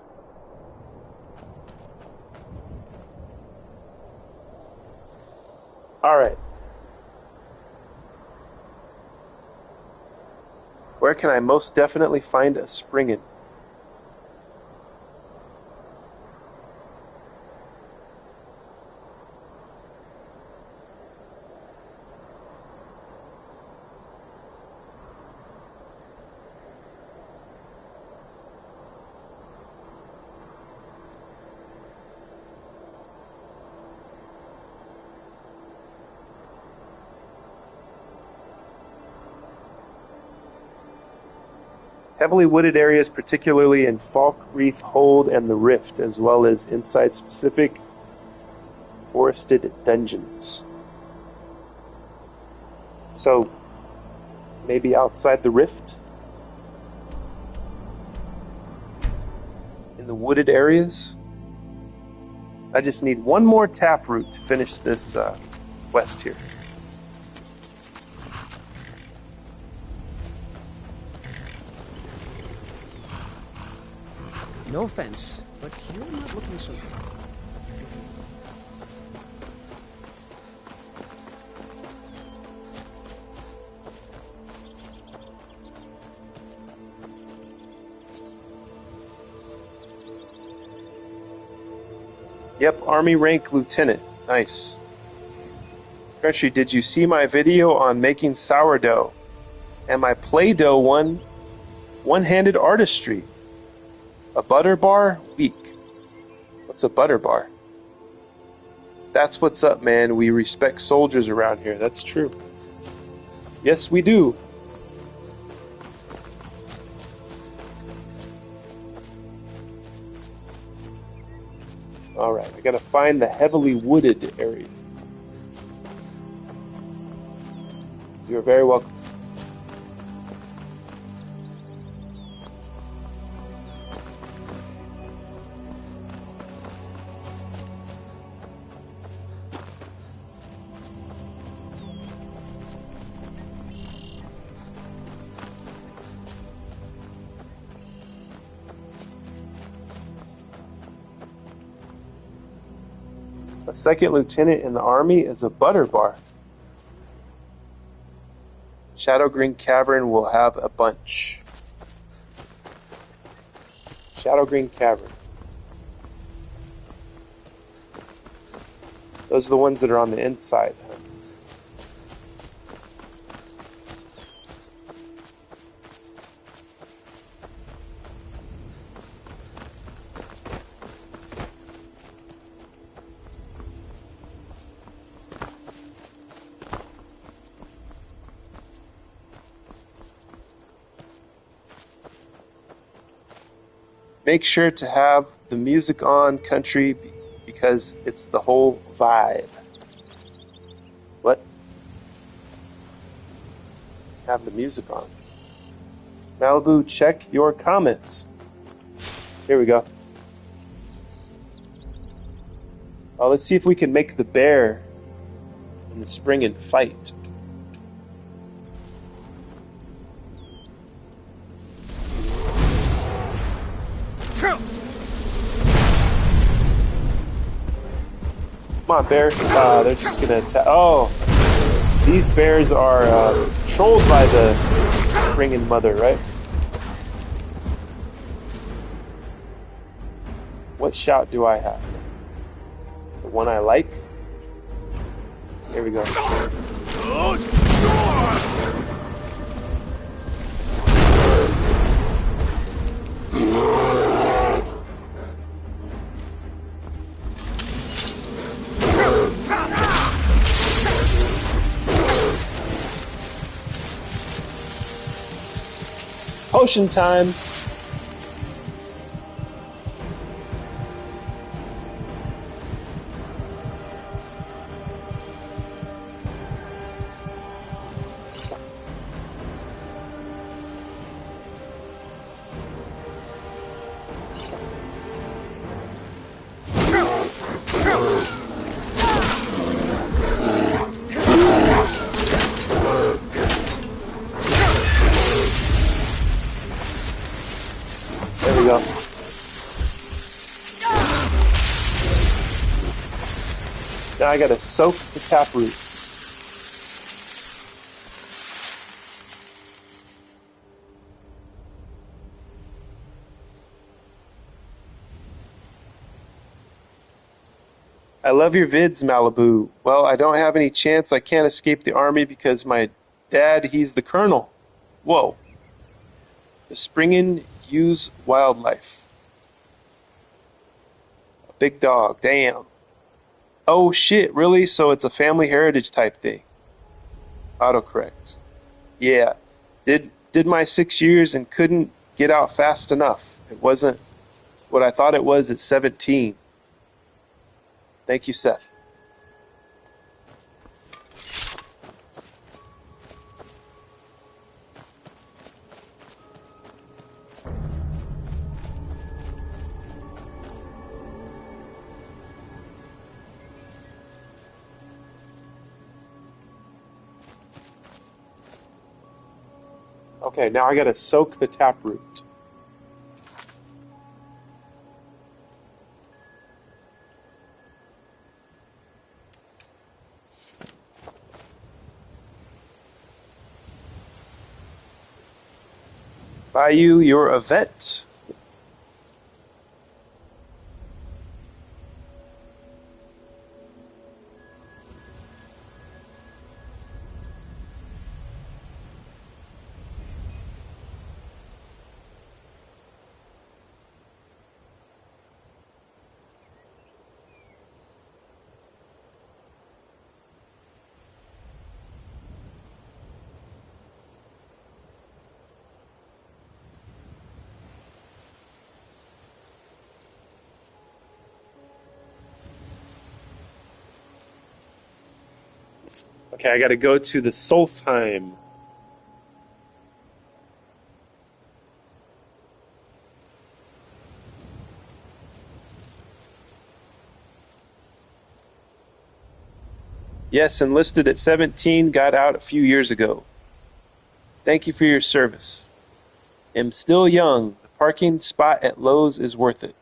Alright. Where can I most definitely find a springin'? Heavily wooded areas, particularly in Falkreath Hold and the Rift, as well as inside specific forested dungeons. So, maybe outside the Rift? In the wooded areas? I just need one more taproot to finish this quest here. No offense, but you're not looking so good. Yep, Army rank Lieutenant. Nice. Country, did you see my video on making sourdough? And my Play-Doh one-handed artistry? A butter bar? Weak. What's a butter bar? That's what's up, man. We respect soldiers around here. That's true. Yes, we do. Alright, I gotta find the heavily wooded area. You're very welcome. A second lieutenant in the army is a butter bar. Shadow Green Cavern will have a bunch. Shadow Green Cavern. Those are the ones that are on the inside. Make sure to have the music on, country, because it's the whole vibe. What? Have the music on. Malibu, check your comments. Here we go. Oh, let's see if we can make the bear and the spring and fight. Come on, bear. They're just gonna attack. Oh, these bears are trolled by the spring and mother, right? What shout do I have? The one I like? Here we go. Potion time! There we go. Now I gotta soak the tap roots. I love your vids, Malibu. Well, I don't have any chance. I can't escape the army because my dad, he's the colonel. Whoa. The Springin use wildlife. A big dog, damn. Oh shit, really? So it's a family heritage type thing. Autocorrect. Yeah. Did my 6 years and couldn't get out fast enough. It wasn't what I thought it was at 17. Thank you, Seth. Okay, now I gotta soak the taproot. Bayou, you're a vet. Okay, I gotta go to the Solstheim. Yes, enlisted at 17, got out a few years ago. Thank you for your service. Am still young. The parking spot at Lowe's is worth it.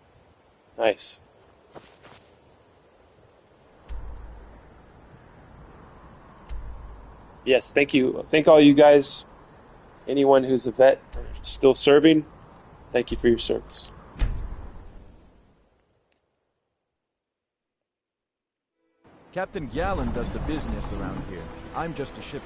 Nice. Yes, thank you. Thank all you guys. Anyone who's a vet or still serving, thank you for your service. Captain Gallen does the business around here. I'm just a shipsmith.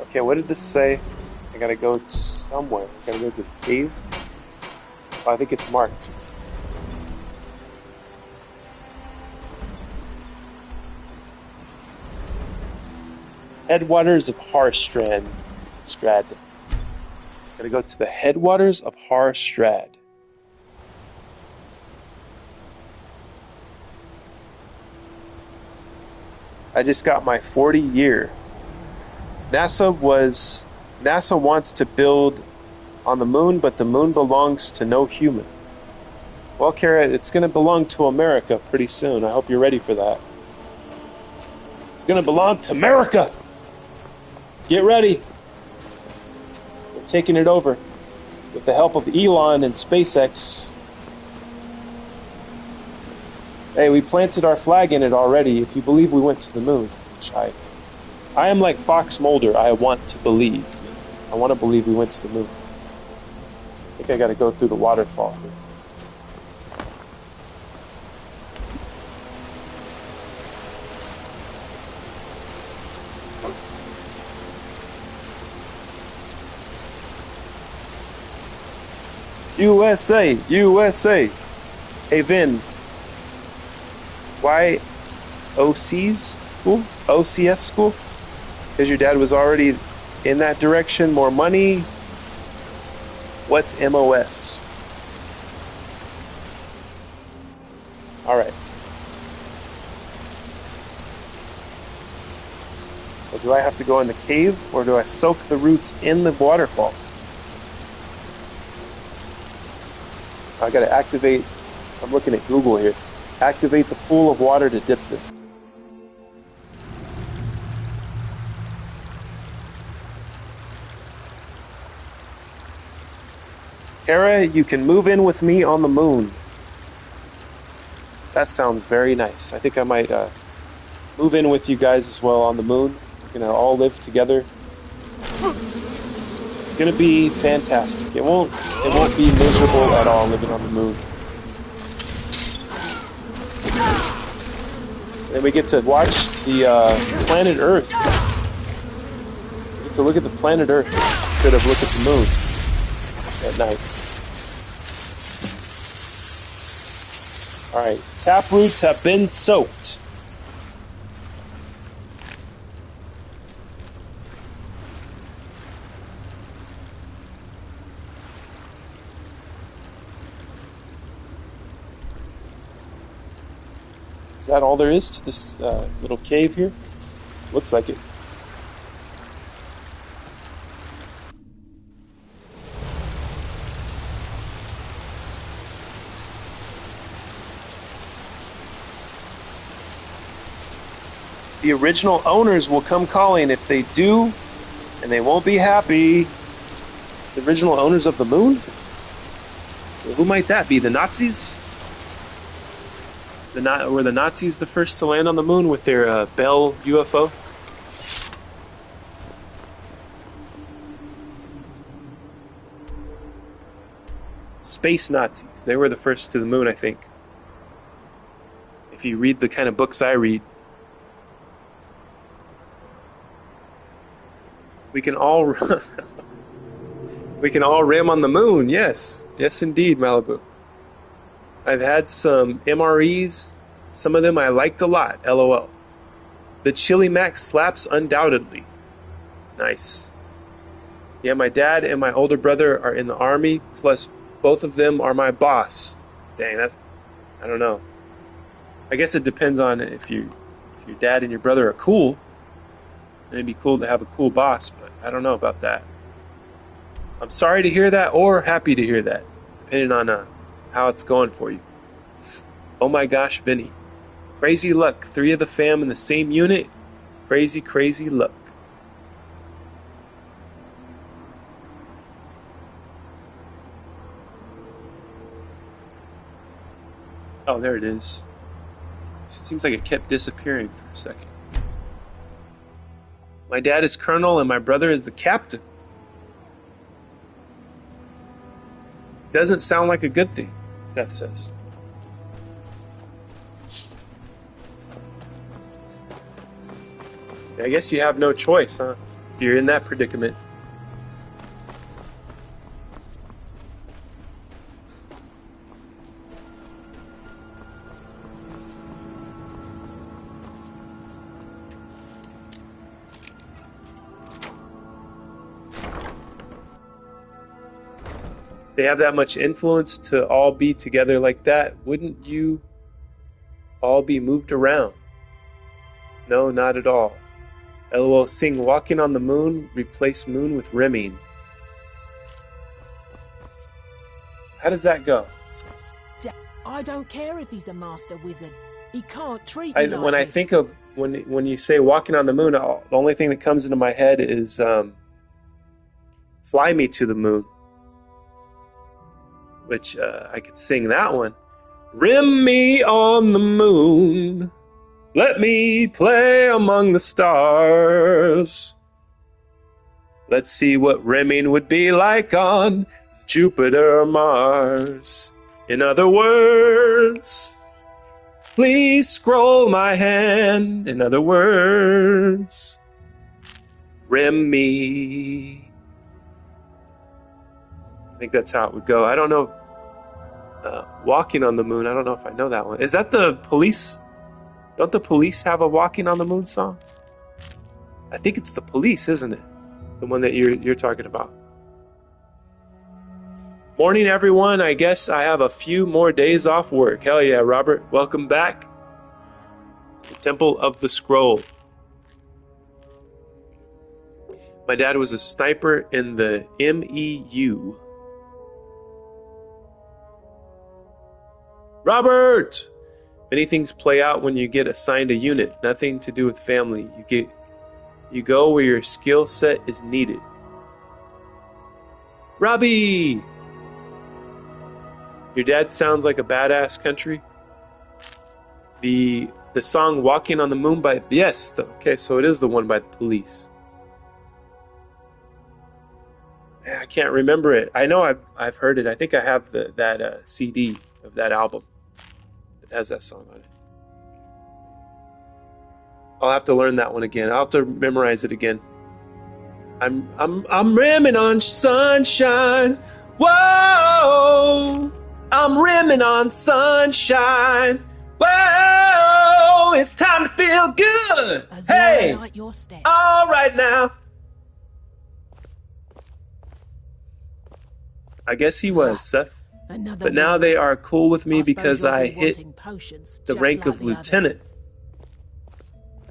Okay, what did this say? I gotta go somewhere. I gotta go to the cave. Oh, I think it's marked. Headwaters of Harstrad. Gotta go to the headwaters of Harstrad. I just got my 40 year. NASA wants to build on the moon, but the moon belongs to no human. Well, Kara, it's going to belong to America pretty soon. I hope you're ready for that. It's going to belong to America! Get ready! We're taking it over. With the help of Elon and SpaceX. Hey, we planted our flag in it already, if you believe we went to the moon. Which I am like Fox Mulder. I want to believe. I want to believe we went to the moon. I think I gotta go through the waterfall here. USA! USA! Hey Vin. Why OC's school? OCS school? Because your dad was already in that direction? More money? What's MOS? Alright. So do I have to go in the cave, or do I soak the roots in the waterfall? I gotta activate, I'm looking at Google here. Activate the pool of water to dip them. Kara, you can move in with me on the moon. That sounds very nice. I think I might move in with you guys as well on the moon. We're gonna all live together. It's gonna be fantastic. It won't be miserable at all living on the moon. And we get to watch the planet Earth. We get to look at the planet Earth instead of look at the moon at night. Alright, tap roots have been soaked. Is that all there is to this little cave here? Looks like it. The original owners will come calling. If they do, and they won't be happy. The original owners of the moon? Well, who might that be? The Nazis? Were the Nazis the first to land on the moon with their Bell UFO? Space Nazis. They were the first to the moon, I think. If you read the kind of books I read. We can all we can all ram on the moon. Yes. Yes, indeed, Malibu. I've had some MREs. Some of them I liked a lot. LOL. The Chili Mac slaps undoubtedly. Nice. Yeah, my dad and my older brother are in the army. Plus, both of them are my boss. Dang, that's... I don't know. I guess it depends on if your dad and your brother are cool. And it'd be cool to have a cool boss, but I don't know about that. I'm sorry to hear that, or happy to hear that, depending on how it's going for you. Oh my gosh, Vinny. Crazy luck. 3 of the fam in the same unit. Crazy, crazy luck. Oh, there it is. Seems like it kept disappearing for a second. My dad is colonel and my brother is the captain. Doesn't sound like a good thing, Seth says. I guess you have no choice, huh? You're in that predicament. They have that much influence to all be together like that, wouldn't you all be moved around? No, not at all. LOL, sing Walking on the Moon, replace moon with rimming. How does that go? I don't care if he's a master wizard. He can't treat me like When I this. think of, when you say Walking on the Moon, the only thing that comes into my head is Fly Me to the Moon. Which, I could sing that one. Rim me on the moon. Let me play among the stars. Let's see what rimming would be like on Jupiter or Mars. In other words, please scroll my hand. In other words, rim me. I think that's how it would go. I don't know. Walking on the Moon, I don't know if I know that one. Is that the Police? Don't the Police have a Walking on the Moon song? I think it's the Police, isn't it? The one that you're talking about. Morning, everyone. I guess I have a few more days off work. Hell yeah, Robert. Welcome back. The Temple of the Scroll. My dad was a sniper in the MEU. Robert! Many things play out when you get assigned a unit. Nothing to do with family. You go where your skill set is needed. Robbie! Your dad sounds like a badass country. The song Walking on the Moon by... Yes, okay, so it is the one by the Police. I can't remember it. I know I've heard it. I think I have that CD of that album that has that song on it. I'll have to learn that one again. I'll have to memorize it again. I'm rimming on sunshine. Whoa, I'm rimming on sunshine. Whoa, it's time to feel good. Hey, like your steps. all right now. I guess he was, Seth. Another But now one. they are cool with me I suppose because you'll I be hit wanting potions, the just rank like of the lieutenant. others.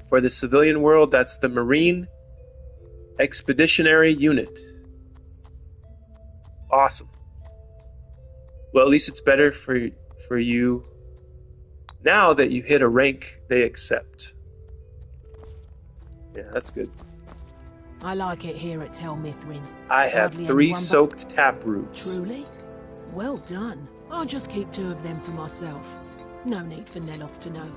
For the civilian world, that's the Marine Expeditionary Unit. Awesome. Well, at least it's better for you now that you hit a rank they accept. Yeah, that's good. I like it here at Tel Mithrin. I have Hardly 3 anyone but- soaked tap roots. Truly? Well done. I'll just keep 2 of them for myself. No need for Neloth to know.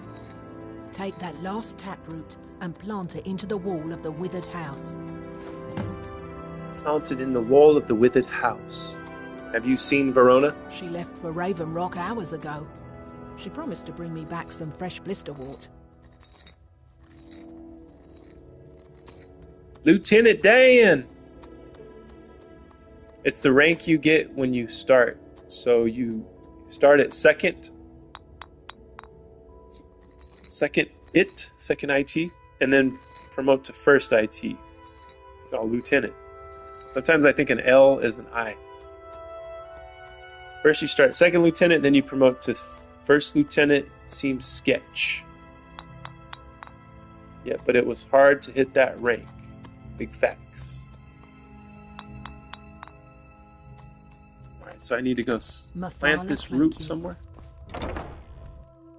Take that last taproot and plant it into the wall of the withered house. Planted in the wall of the withered house. Have you seen Verona? She left for Raven Rock hours ago. She promised to bring me back some fresh blisterwort. Lieutenant Dan! It's the rank you get when you start. So you start at second IT, and then promote to first IT. Oh, lieutenant. Sometimes I think an L is an I. First you start second lieutenant, then you promote to first lieutenant. Seems sketch. Yeah, but it was hard to hit that rank. Big facts. Alright, so I need to go plant this root somewhere.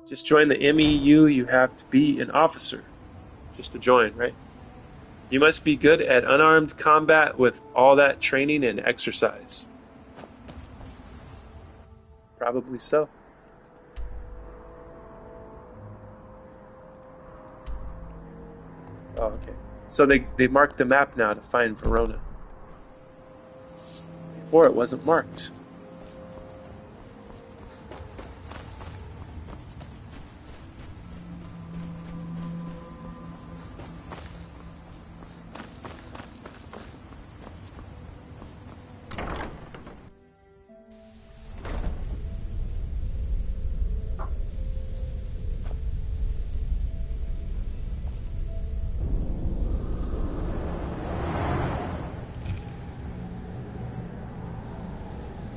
Just join the MEU, you have to be an officer. Just to join, right? You must be good at unarmed combat with all that training and exercise. Probably so. Oh, okay. So they marked the map now to find Verona. Before it wasn't marked.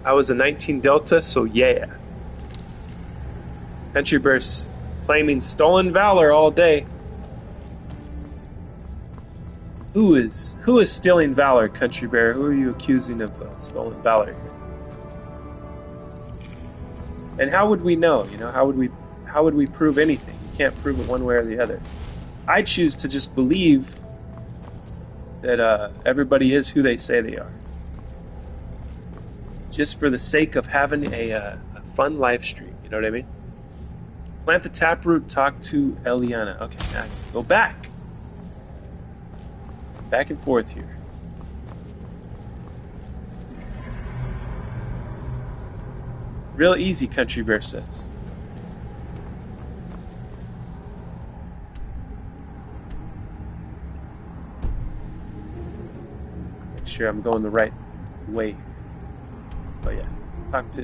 I was a 19 Delta, so yeah. Country Burst claiming stolen valor all day. Who is stealing valor, Country Bear? Who are you accusing of stolen valor here? And how would we know? You know, how would we prove anything? You can't prove it one way or the other. I choose to just believe that everybody is who they say they are, just for the sake of having a fun live stream. You know what I mean? Plant the taproot. Talk to Eliana. Okay, now go back and forth here. Real easy, Country Bear says. Make sure I'm going the right way. Oh yeah, talk to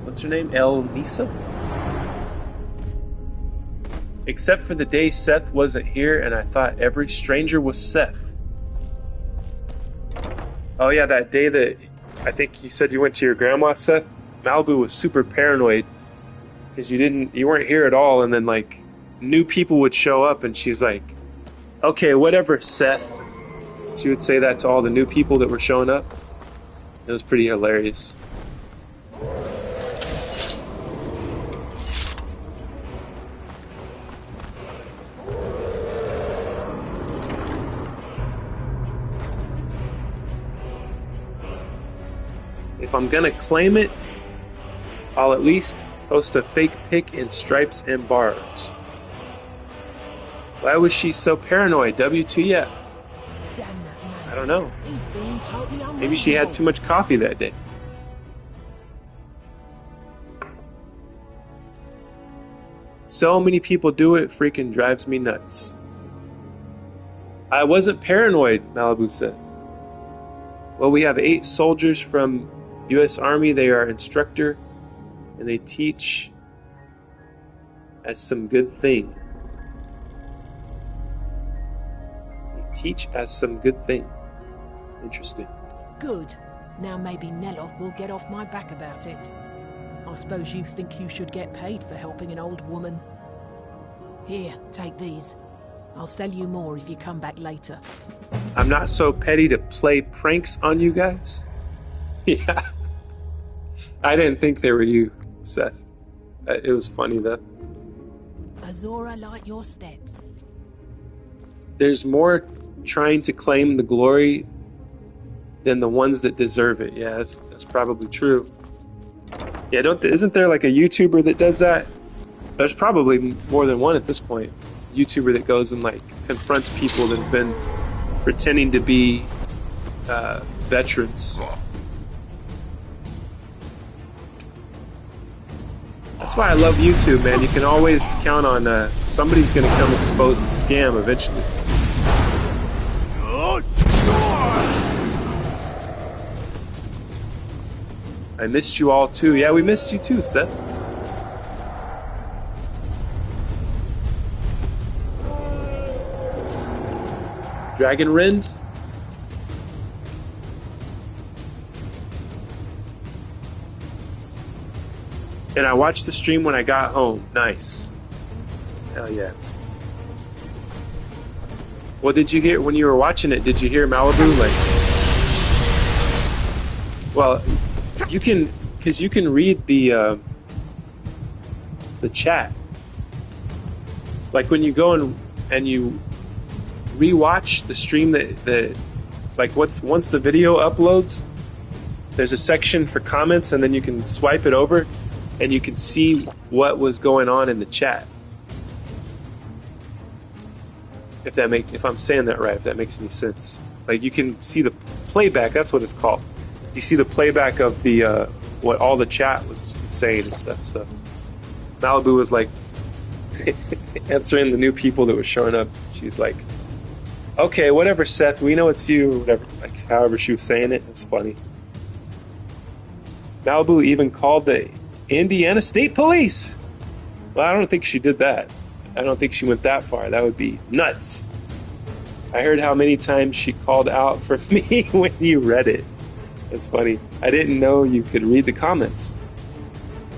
what's her name? El Nisa? Except for the day Seth wasn't here and I thought every stranger was Seth. Oh yeah, that day that I think you said you went to your grandma, Seth. Malibu was super paranoid because you weren't here at all, and then like new people would show up and she's like, okay, whatever, Seth. She would say that to all the new people that were showing up. It was pretty hilarious. If I'm gonna claim it, I'll at least post a fake pic in stripes and bars. Why was she so paranoid? WTF? Damn that man. I don't know. He's being totally unreasonable. Maybe she had too much coffee that day. So many people do it, freaking drives me nuts. I wasn't paranoid, Malibu says. Well, we have 8 soldiers from U.S. Army. They are instructor, and they teach as some good thing. They teach as some good thing. Interesting. Good. Now maybe Neloth will get off my back about it. I suppose you think you should get paid for helping an old woman. Here, take these. I'll sell you more if you come back later. I'm not so petty to play pranks on you guys. Yeah. I didn't think they were you, Seth. It was funny though. Azora light your steps. There's more trying to claim the glory than the ones that deserve it. Yeah, that's probably true. Yeah, isn't there like a YouTuber that does that? There's probably more than one at this point. YouTuber that goes and like confronts people that have been pretending to be veterans. That's why I love YouTube, man. You can always count on somebody's going to come expose the scam eventually. I missed you all too. Yeah, we missed you too, Seth. Dragon Rend. And I watched the stream when I got home. Nice. Hell yeah. What did you hear when you were watching it? Did you hear Malibu? Like, well, you can, because you can read the chat. Like when you go and you rewatch the stream that like once the video uploads, there's a section for comments, and then you can swipe it over. And you can see what was going on in the chat. If I'm saying that right, if that makes any sense. Like you can see the playback, that's what it's called. You see the playback of the what all the chat was saying and stuff. So Malibu was like answering the new people that were showing up. She's like, okay, whatever, Seth, we know it's you, or whatever. Like, however she was saying it. It's funny. Malibu even called the Indiana State Police. Well, I don't think she did that. I don't think she went that far. That would be nuts. I heard how many times she called out for me when you read it. It's funny. I didn't know you could read the comments.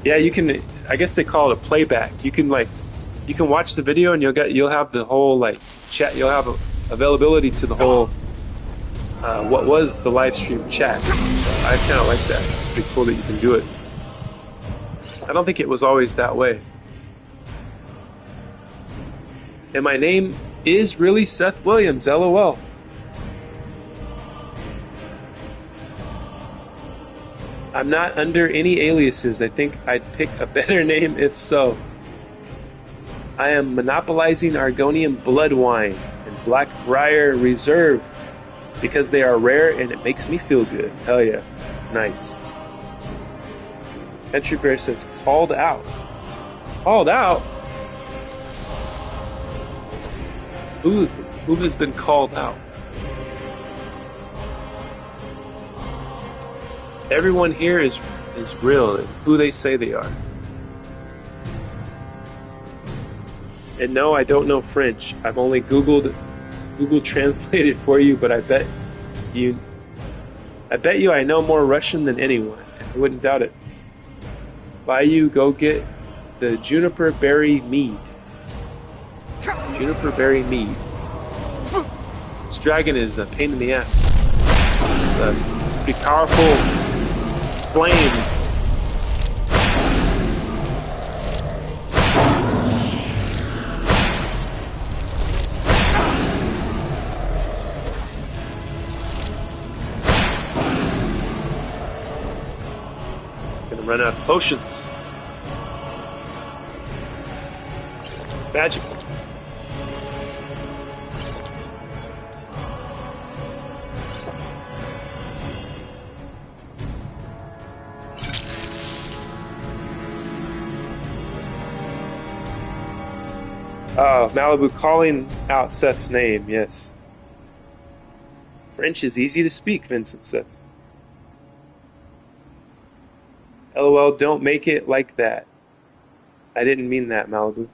Yeah, you can. I guess they call it a playback. You can watch the video and you'll have the whole like chat. You'll have availability to the whole what was the live stream chat. So I kind of like that. It's pretty cool that you can do it. I don't think it was always that way. And my name is really Seth Williams. LOL. I'm not under any aliases. I think I'd pick a better name if so. I am monopolizing Argonian blood wine and Blackbriar Reserve because they are rare and it makes me feel good. Hell yeah. Nice. Country Bear says, called out. Called out? Who has been called out? Everyone here is real and who they say they are. And no, I don't know French. I've only Google translated for you, but I bet you I know more Russian than anyone. I wouldn't doubt it. Bayou, go get the juniper berry mead. Juniper berry mead. This dragon is a pain in the ass. It's a pretty powerful flame. Gonna run out of potions. Magical. Oh, Malibu calling out Seth's name, yes. French is easy to speak, Vincent says. LOL, don't make it like that. I didn't mean that, Malibu.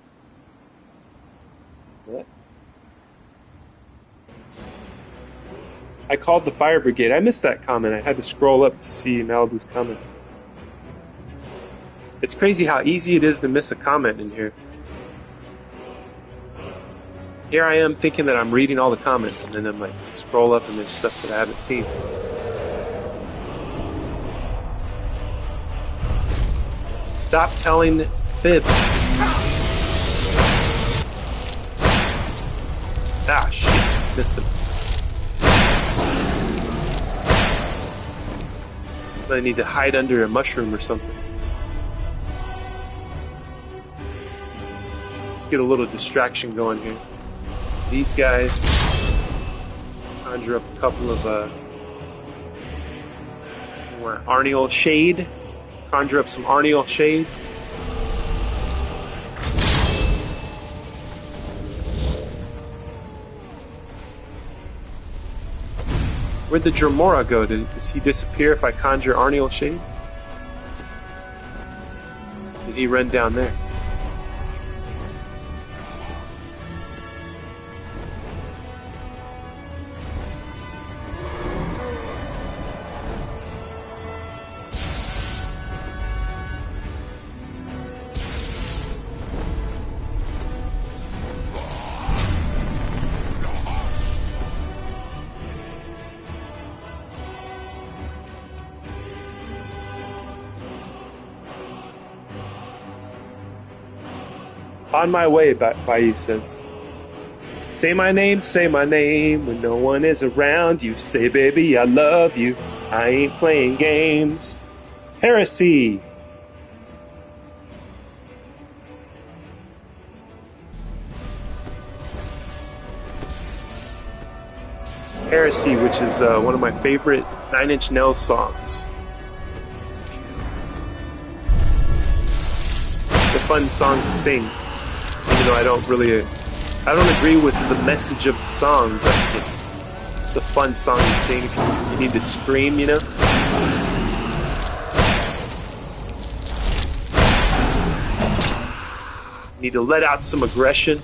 What? I called the fire brigade. I missed that comment. I had to scroll up to see Malibu's comment. It's crazy how easy it is to miss a comment in here. Here I am thinking that I'm reading all the comments, and then I'm like, scroll up and there's stuff that I haven't seen. Stop telling fibs. Ah, shit. Missed him. I need to hide under a mushroom or something. Let's get a little distraction going here. These guys conjure up a couple of more Arnial Shade. Conjure up some Arnial Shade. Where'd the Dremora go? Does he disappear if I conjure Arnial Shade? Did he run down there? On my way, Bayou says. Say my name when no one is around. You say, baby, I love you. I ain't playing games. Heresy. Heresy, which is one of my favorite Nine Inch Nails songs. It's a fun song to sing. Even though I don't agree with the message of the song, but it's a fun song to sing. You need to scream, you know? You need to let out some aggression.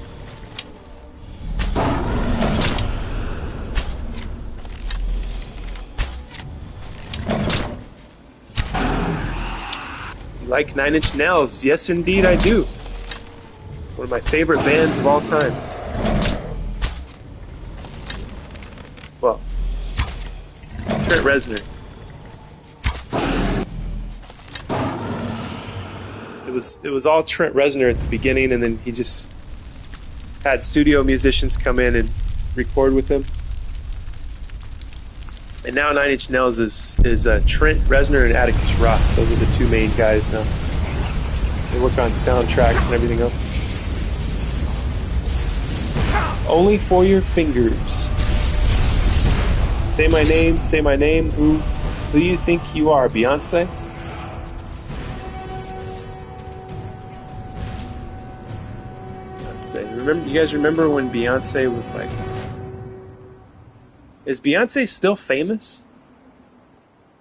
You like Nine Inch Nails? Yes, indeed, I do. One of my favorite bands of all time. Trent Reznor. It was all Trent Reznor at the beginning, and then he just had studio musicians come in and record with him. And now 9 Inch Nails is Trent Reznor and Atticus Ross. Those are the two main guys now. They work on soundtracks and everything else. Only for your fingers. Say my name, say my name. Who do you think you are, Beyonce? Remember, you guys remember when Beyonce was like... Is Beyonce still famous?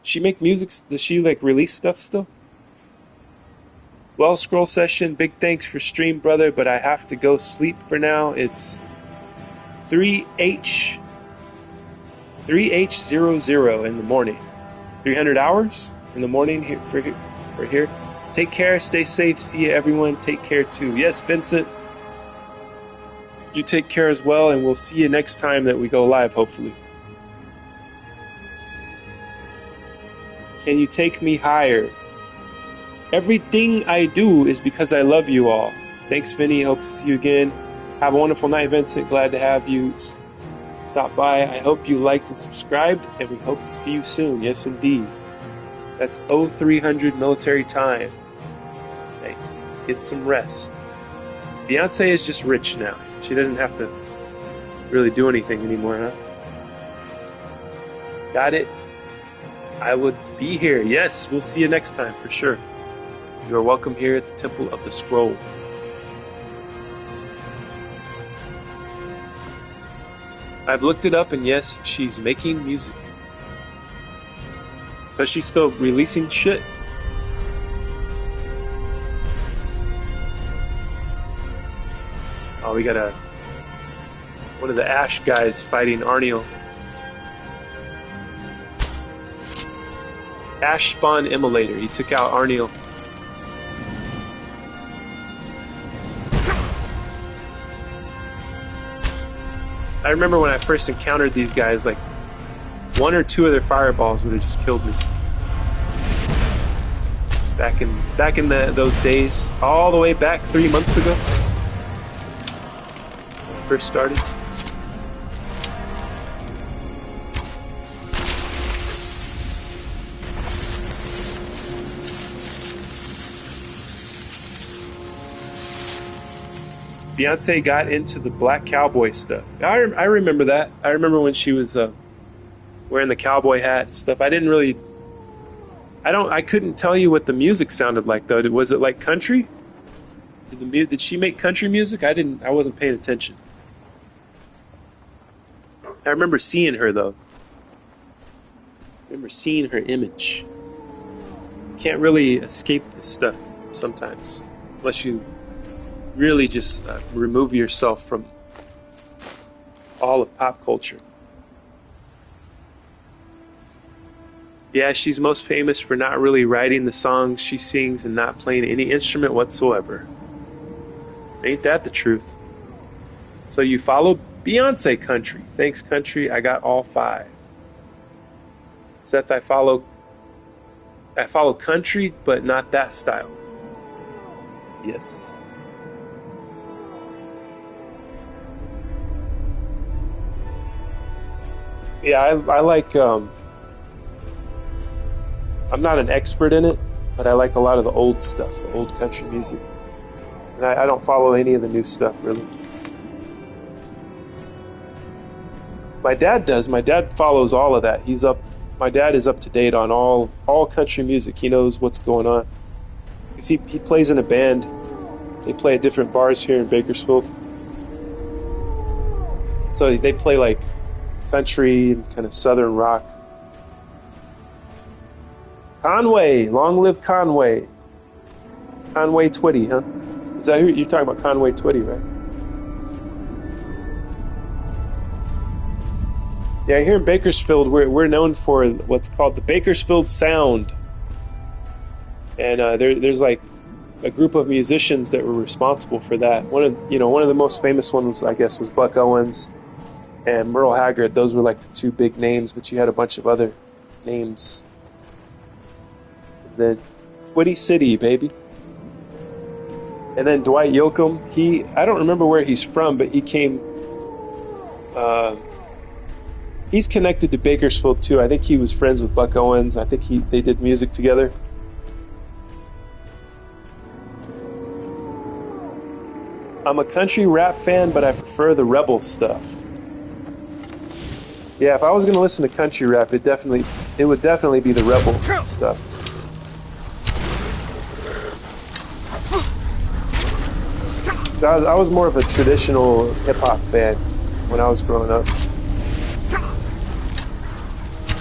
Does she make music? Does she like release stuff still? Well, Scroll Session, big thanks for stream, brother, but I have to go sleep for now. It's 3H00 in the morning. 300 hours in the morning here for here. Take care, stay safe, see you everyone. Take care too. Yes, Vincent. You take care as well, and we'll see you next time that we go live, hopefully. Can you take me higher? Everything I do is because I love you all. Thanks, Vinny. Hope to see you again. Have a wonderful night, Vincent. Glad to have you stop by. I hope you liked and subscribed, and we hope to see you soon. Yes, indeed. That's 0300 military time. Thanks. Get some rest. Beyonce is just rich now. She doesn't have to really do anything anymore, huh? Got it? I would be here. Yes, we'll see you next time for sure. You are welcome here at the Temple of the Scroll. I've looked it up, and yes, she's making music. So she's still releasing shit? Oh, we got one of the Ash guys fighting Arniel. Ash Spawn Immolator. He took out Arniel. I remember when I first encountered these guys, like, one or two of their fireballs would have just killed me. Back in those days, all the way back 3 months ago. When I first started. Beyonce got into the black cowboy stuff. I remember that. I remember when she was wearing the cowboy hat and stuff. I couldn't tell you what the music sounded like though. Was it like country? Did she make country music? I wasn't paying attention. I remember seeing her though. I remember seeing her image. Can't really escape this stuff sometimes, unless you really just remove yourself from all of pop culture. Yeah, she's most famous for not really writing the songs she sings and not playing any instrument whatsoever. Ain't that the truth? So you follow Beyonce country. Thanks, country. I got all 5. Seth, I follow country, but not that style. Yes. Yeah, I like, I'm not an expert in it, but I like a lot of the old stuff, the old country music. And I don't follow any of the new stuff, really. My dad does. My dad follows all of that. My dad is up to date on all country music. He knows what's going on. Because he plays in a band. They play at different bars here in Bakersfield. So they play like country and kind of southern rock. Conway, long live Conway. Conway Twitty, huh? Is that who you're talking about? Conway Twitty, right? Yeah, here in Bakersfield, we're known for what's called the Bakersfield Sound, and there's like a group of musicians that were responsible for that. One of the most famous ones, I guess, was Buck Owens and Merle Haggard. Those were like the two big names, but you had a bunch of other names. Then Twitty City, baby. And then Dwight Yoakam, I don't remember where he's from, but he came, he's connected to Bakersfield too. I think he was friends with Buck Owens. I think they did music together. I'm a country rap fan, but I prefer the rebel stuff. Yeah, if I was going to listen to country rap, it would definitely be the rebel stuff. So I was more of a traditional hip-hop fan when I was growing up.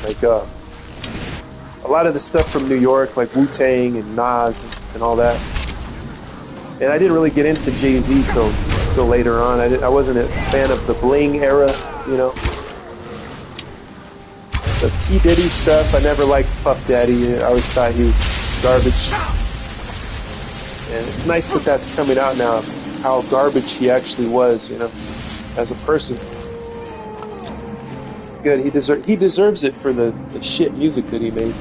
Like, a lot of the stuff from New York, like Wu-Tang and Nas and all that. And I didn't really get into Jay-Z till later on. I wasn't a fan of the bling era, you know. The P. Diddy stuff, I never liked Puff Daddy. I always thought he was garbage. And it's nice that that's coming out now, how garbage he actually was, you know, as a person. It's good. He deserves it for the shit music that he made.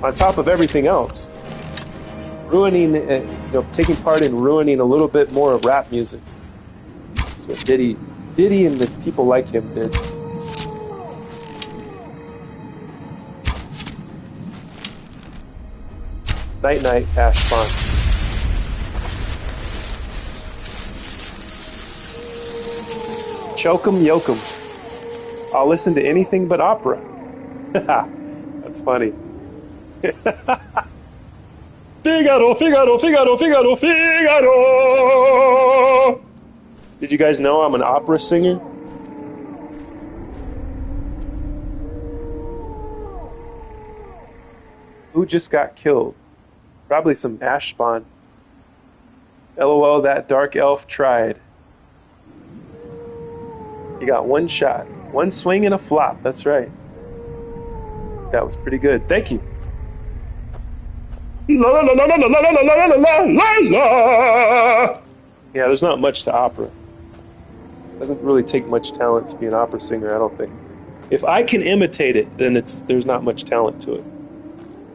On top of everything else. Ruining, taking part in ruining a little bit more of rap music. That's what Diddy and the people like him did. Night Night, Ash Bond. Chokum Yokum. I'll listen to anything but opera. That's funny. Figaro, Figaro, Figaro, Figaro, Figaro! Did you guys know I'm an opera singer? Who just got killed? Probably some ash spawn. LOL, that dark elf tried. You got one shot. One swing and a flop. That's right. That was pretty good. Thank you. La la la la la la la la la la la la. Yeah, there's not much to opera. Doesn't really take much talent to be an opera singer, I don't think. If I can imitate it, then there's not much talent to it.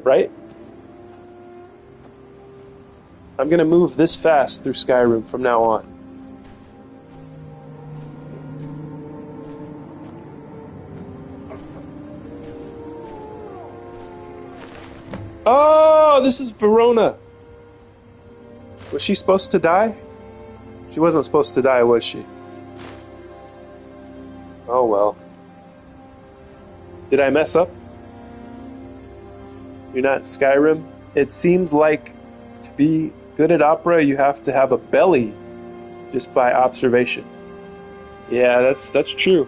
Right? I'm gonna move this fast through Skyrim from now on. Oh, this is Verona. Was she supposed to die? She wasn't supposed to die, was she? Oh well. Did I mess up? You're not Skyrim? It seems like to be good at opera, you have to have a belly just by observation. Yeah, that's true.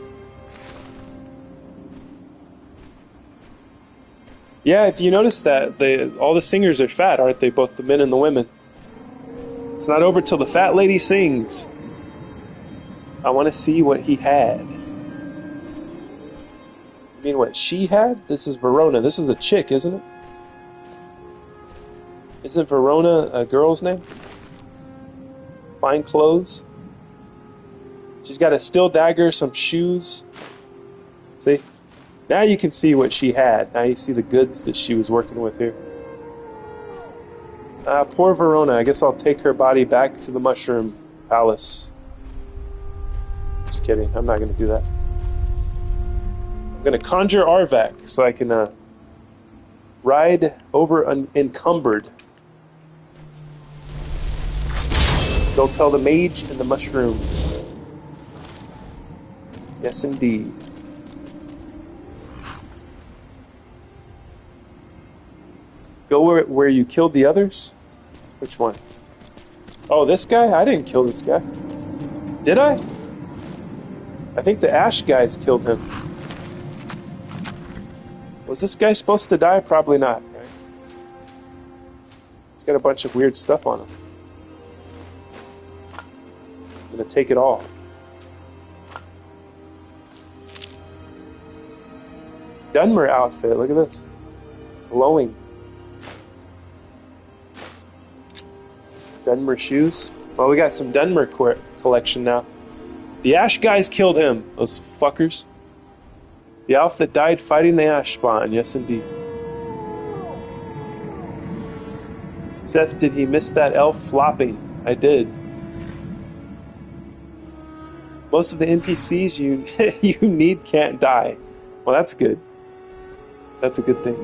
Yeah, if you notice that, all the singers are fat, aren't they? Both the men and the women. It's not over till the fat lady sings. I want to see what he had. You mean what she had? This is Verona. This is a chick, isn't it? Isn't Verona a girl's name? Fine clothes. She's got a steel dagger, some shoes. See? Now you can see what she had. Now you see the goods that she was working with here. Poor Verona. I guess I'll take her body back to the Mushroom Palace. Just kidding. I'm not going to do that. I'm going to conjure Arvak so I can ride over unencumbered. Go tell the mage and the mushroom. Yes, indeed. Go where you killed the others? Which one? Oh, this guy? I didn't kill this guy. Did I? I think the Ash guys killed him. Was this guy supposed to die? Probably not, right? He's got a bunch of weird stuff on him. I'm gonna take it all. Dunmer outfit, look at this. It's glowing. Dunmer shoes. Well, we got some Dunmer collection now. The Ash guys killed him, those fuckers. The elf that died fighting the ash spawn. Yes, indeed. Seth, did he miss that elf flopping? I did. Most of the NPCs you you need can't die. Well, that's good. That's a good thing.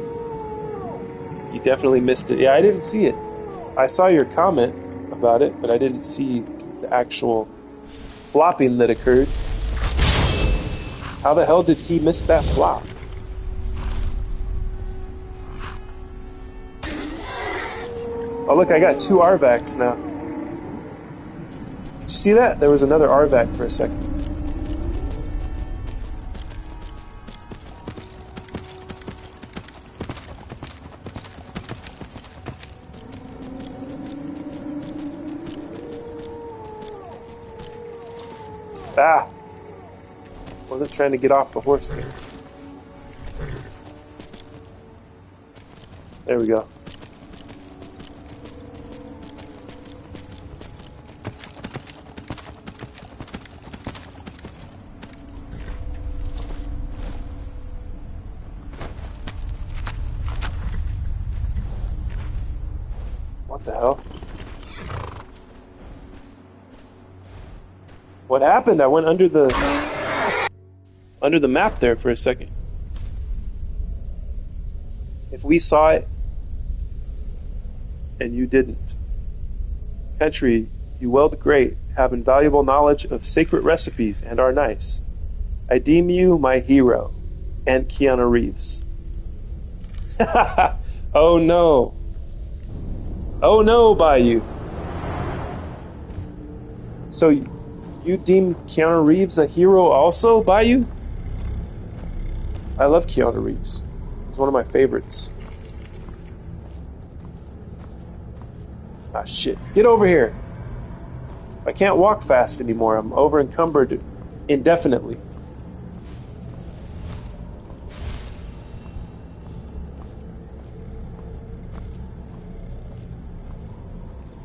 You definitely missed it. Yeah, I didn't see it. I saw your comment about it, but I didn't see the actual flopping that occurred. How the hell did he miss that flop? Oh look, I got 2 Arvacs now. Did you see that? There was another Arvac for a second. Ah! Wasn't trying to get off the horse there. There we go. What the hell? What happened? I went under the map there for a second. If we saw it and you didn't. Country, you weld great, have invaluable knowledge of sacred recipes and are nice. I deem you my hero and Keanu Reeves. Oh no. Oh no, Bayou. So you deem Keanu Reeves a hero also, Bayou? I love Keanu Reeves. He's one of my favorites. Ah, shit. Get over here. I can't walk fast anymore. I'm over encumbered indefinitely.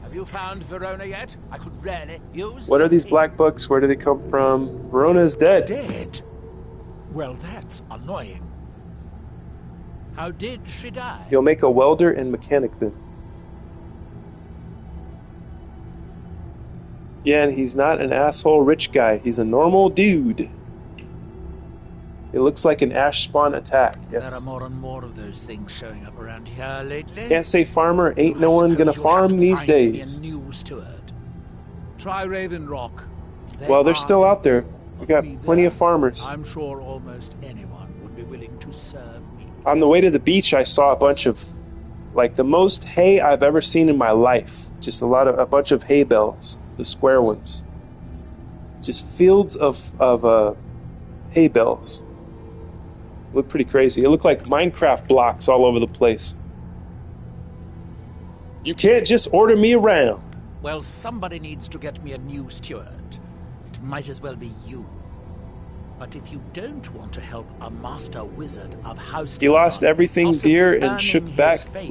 Have you found Verona yet? I could rarely use. What are these black books? Where do they come from? Verona is dead. Dead? Well, that's annoying. How did she die? You'll make a welder and mechanic then. Yeah, and he's not an asshole rich guy. He's a normal dude. It looks like an ash spawn attack, yes. There are more and more of those things showing up around here lately. Can't say farmer, ain't no one gonna farm these days. A new steward. Try Raven Rock. Well, they're still out there. We got plenty of farmers. I'm sure almost anyone would be willing to serve me. On the way to the beach, I saw a bunch of, like, the most hay I've ever seen in my life. Just a bunch of hay bales, the square ones. Just fields of hay bales. Looked pretty crazy. It looked like Minecraft blocks all over the place. You can't just order me around. Well, somebody needs to get me a new steward. It might as well be you. But if you don't want to help a master wizard of House, He lost everything dear and earning shook his back favor,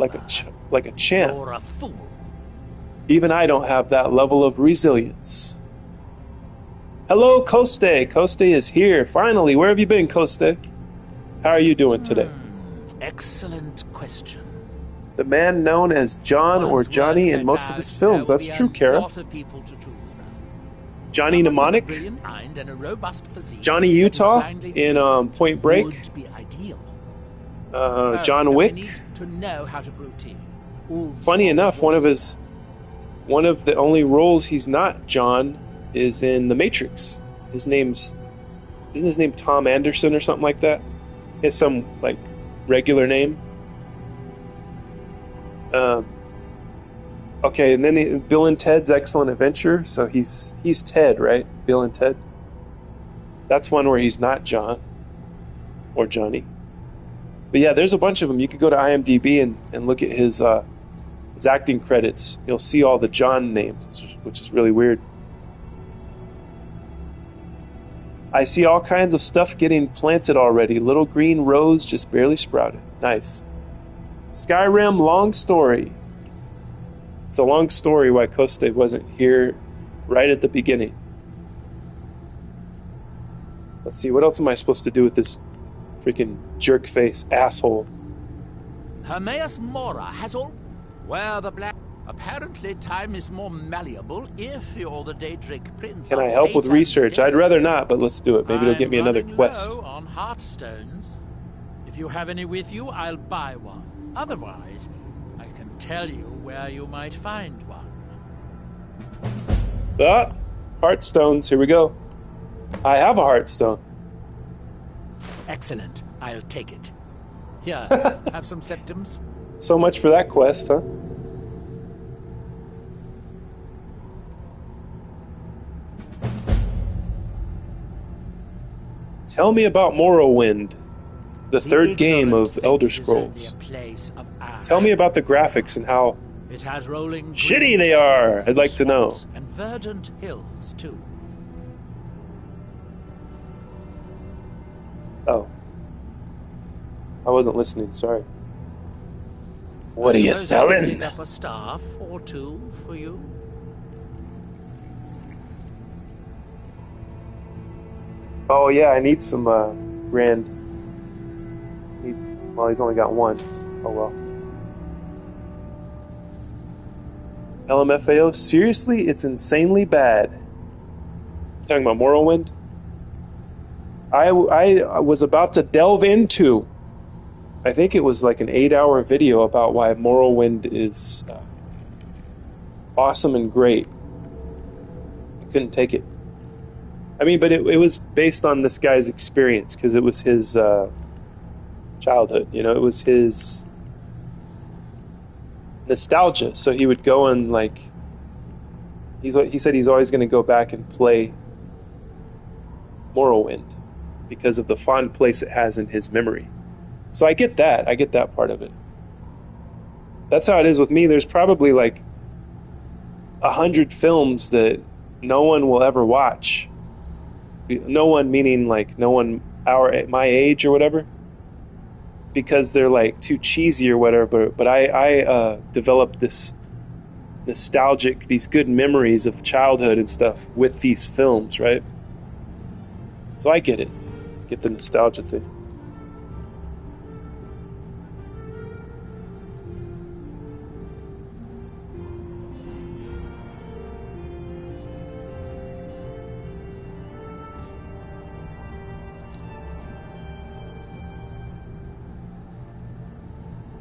like a champ. You're a fool. Even I don't have that level of resilience. Hello, Koste. Koste is here. Finally, where have you been, Koste? How are you doing today? Excellent question. The man known as John or Once Johnny word in gets most of out, his films. there That's will true, be a Kara. lot of people to choose from. Johnny Someone with a Mnemonic, brilliant mind and a robust physique Johnny that is Utah blindly in devoted Point Break, would be ideal. John No, I Wick. need to know how to brew tea. Wolves Funny always enough, want one of the only roles he's not John is in The Matrix. Isn't his name Tom Anderson or something like that? He has some like regular name. Okay, and then Bill and Ted's Excellent Adventure. So he's Ted, right? Bill and Ted. That's one where he's not John or Johnny. But yeah, there's a bunch of them. You could go to IMDb and look at his acting credits. You'll see all the John names, which is really weird. I see all kinds of stuff getting planted already. Little green rose just barely sprouted. Nice. Skyrim, long story. It's a long story why Koste wasn't here right at the beginning. Let's see, what else am I supposed to do with this Freaking jerk face asshole. Hermaeus Mora has all... Where the black... Apparently time is more malleable if you're the Daedric Prince. Can I help with research? I'd rather not, but let's do it. Maybe it'll get me another quest. Low on heartstones. If you have any with you, I'll buy one. Otherwise, I can tell you where you might find one. Ah, heartstones. Here we go. I have a heartstone. Excellent. I'll take it. Here, have some septums. So much for that quest, huh? Tell me about Morrowind, the third game of Elder Scrolls. Tell me about the graphics and how it has rolling shitty they are. I'd like to know. And verdant hills too. Oh. I wasn't listening, sorry. What are you selling? Dig up a staff or two for you. Oh yeah, I need some grand. Well, he's only got one. Oh well. LMFAO, seriously, it's insanely bad. Talking about Morrowind. I was about to delve into. I think it was like an 8-hour video about why Morrowind is awesome and great. I couldn't take it. I mean, but it was based on this guy's experience because it was his childhood. You know, it was his nostalgia. So he would go and like, he said he's always going to go back and play Morrowind because of the fond place it has in his memory. So I get that. I get that part of it. That's how it is with me. There's probably like 100 films that no one will ever watch. No one meaning like no one my age or whatever, because they're like too cheesy or whatever. But I developed this nostalgic, these good memories of childhood and stuff with these films, right? So I get it. Get the nostalgia thing.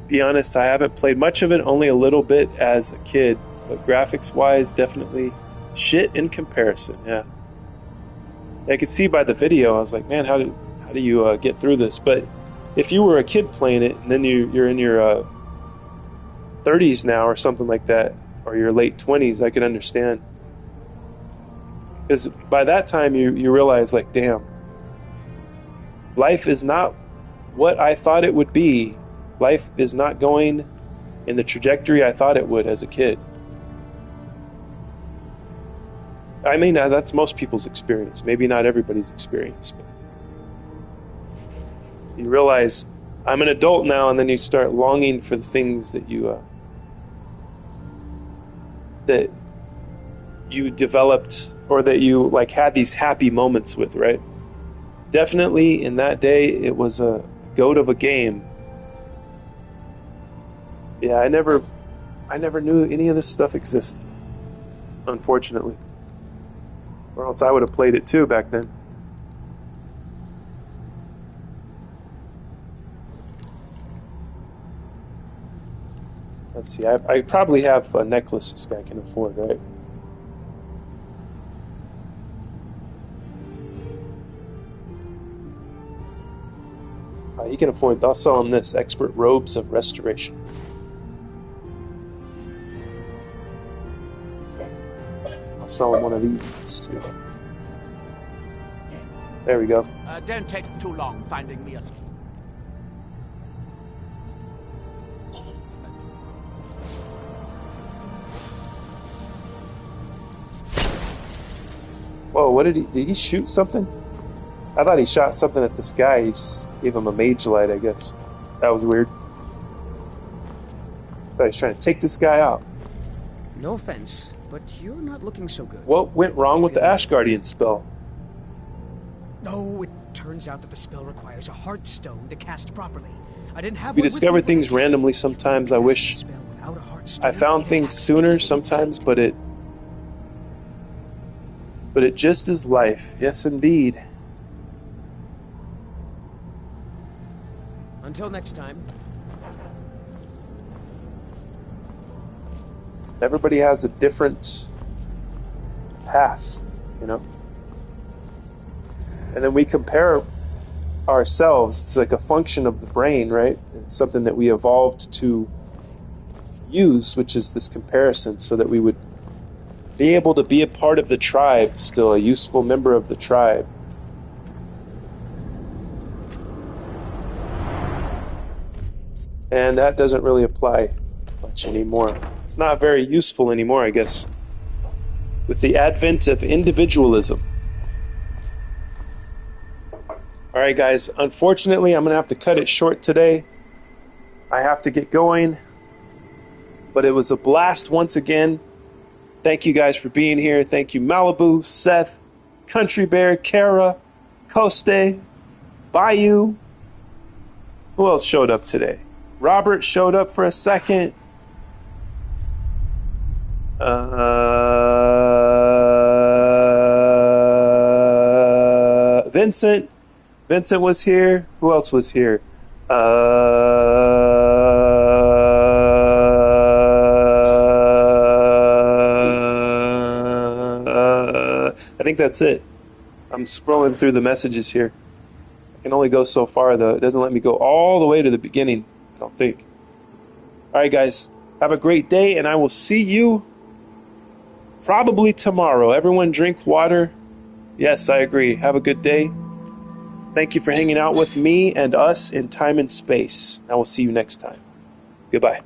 Be honest, I haven't played much of it, only a little bit as a kid, but graphics-wise, definitely shit in comparison. Yeah, I could see by the video. I was like, man, how do you get through this? But if you were a kid playing it, and then you're in your 30s now or something like that, or your late 20s, I could understand. Because by that time, you realize, like, damn, life is not what I thought it would be. Life is not going in the trajectory I thought it would as a kid. I mean, that's most people's experience. Maybe not everybody's experience. But you realize, I'm an adult now, and then you start longing for the things that you developed, or that you like had these happy moments with, right? Definitely in that day, it was a goat of a game. Yeah, I never knew any of this stuff existed, unfortunately. Or else I would have played it too back then. Let's see, I probably have a necklace this guy can afford, right? He can afford, I'll sell him this, Expert Robes of Restoration. I'll sell him one of these too. There we go. Don't take too long finding me a... Whoa, what did he shoot something? I thought he shot something at this guy. He just gave him a mage light, I guess. That was weird. I thought he was trying to take this guy out. No offense, but you're not looking so good. What went wrong with the Asgardian spell? No, it turns out that the spell requires a heart stone to cast properly. I didn't have We one with discover me when I things cast randomly it. sometimes. I Cast wish the spell without a heart I stone, found it things attacks sooner people sometimes, inside. but it just is life. Yes, indeed. Until next time. Everybody has a different path, you know? And then we compare ourselves. It's like a function of the brain, right? It's something that we evolved to use, which is this comparison, so that we would be able to be a part of the tribe, still a useful member of the tribe. And that doesn't really apply much anymore. It's not very useful anymore, I guess, with the advent of individualism. All right, guys, unfortunately, I'm going to have to cut it short today. I have to get going, but it was a blast once again. Thank you guys for being here. Thank you, Malibu, Seth, Country Bear, Kara, Koste, Bayou. Who else showed up today? Robert showed up for a second. Vincent. Vincent was here. Who else was here? I think that's it. I'm scrolling through the messages here. I can only go so far, though. It doesn't let me go all the way to the beginning, I don't think. All right, guys. Have a great day, and I will see you probably tomorrow. Everyone drink water. Yes, I agree. Have a good day. Thank you for hanging out with me and us in time and space. I will see you next time. Goodbye.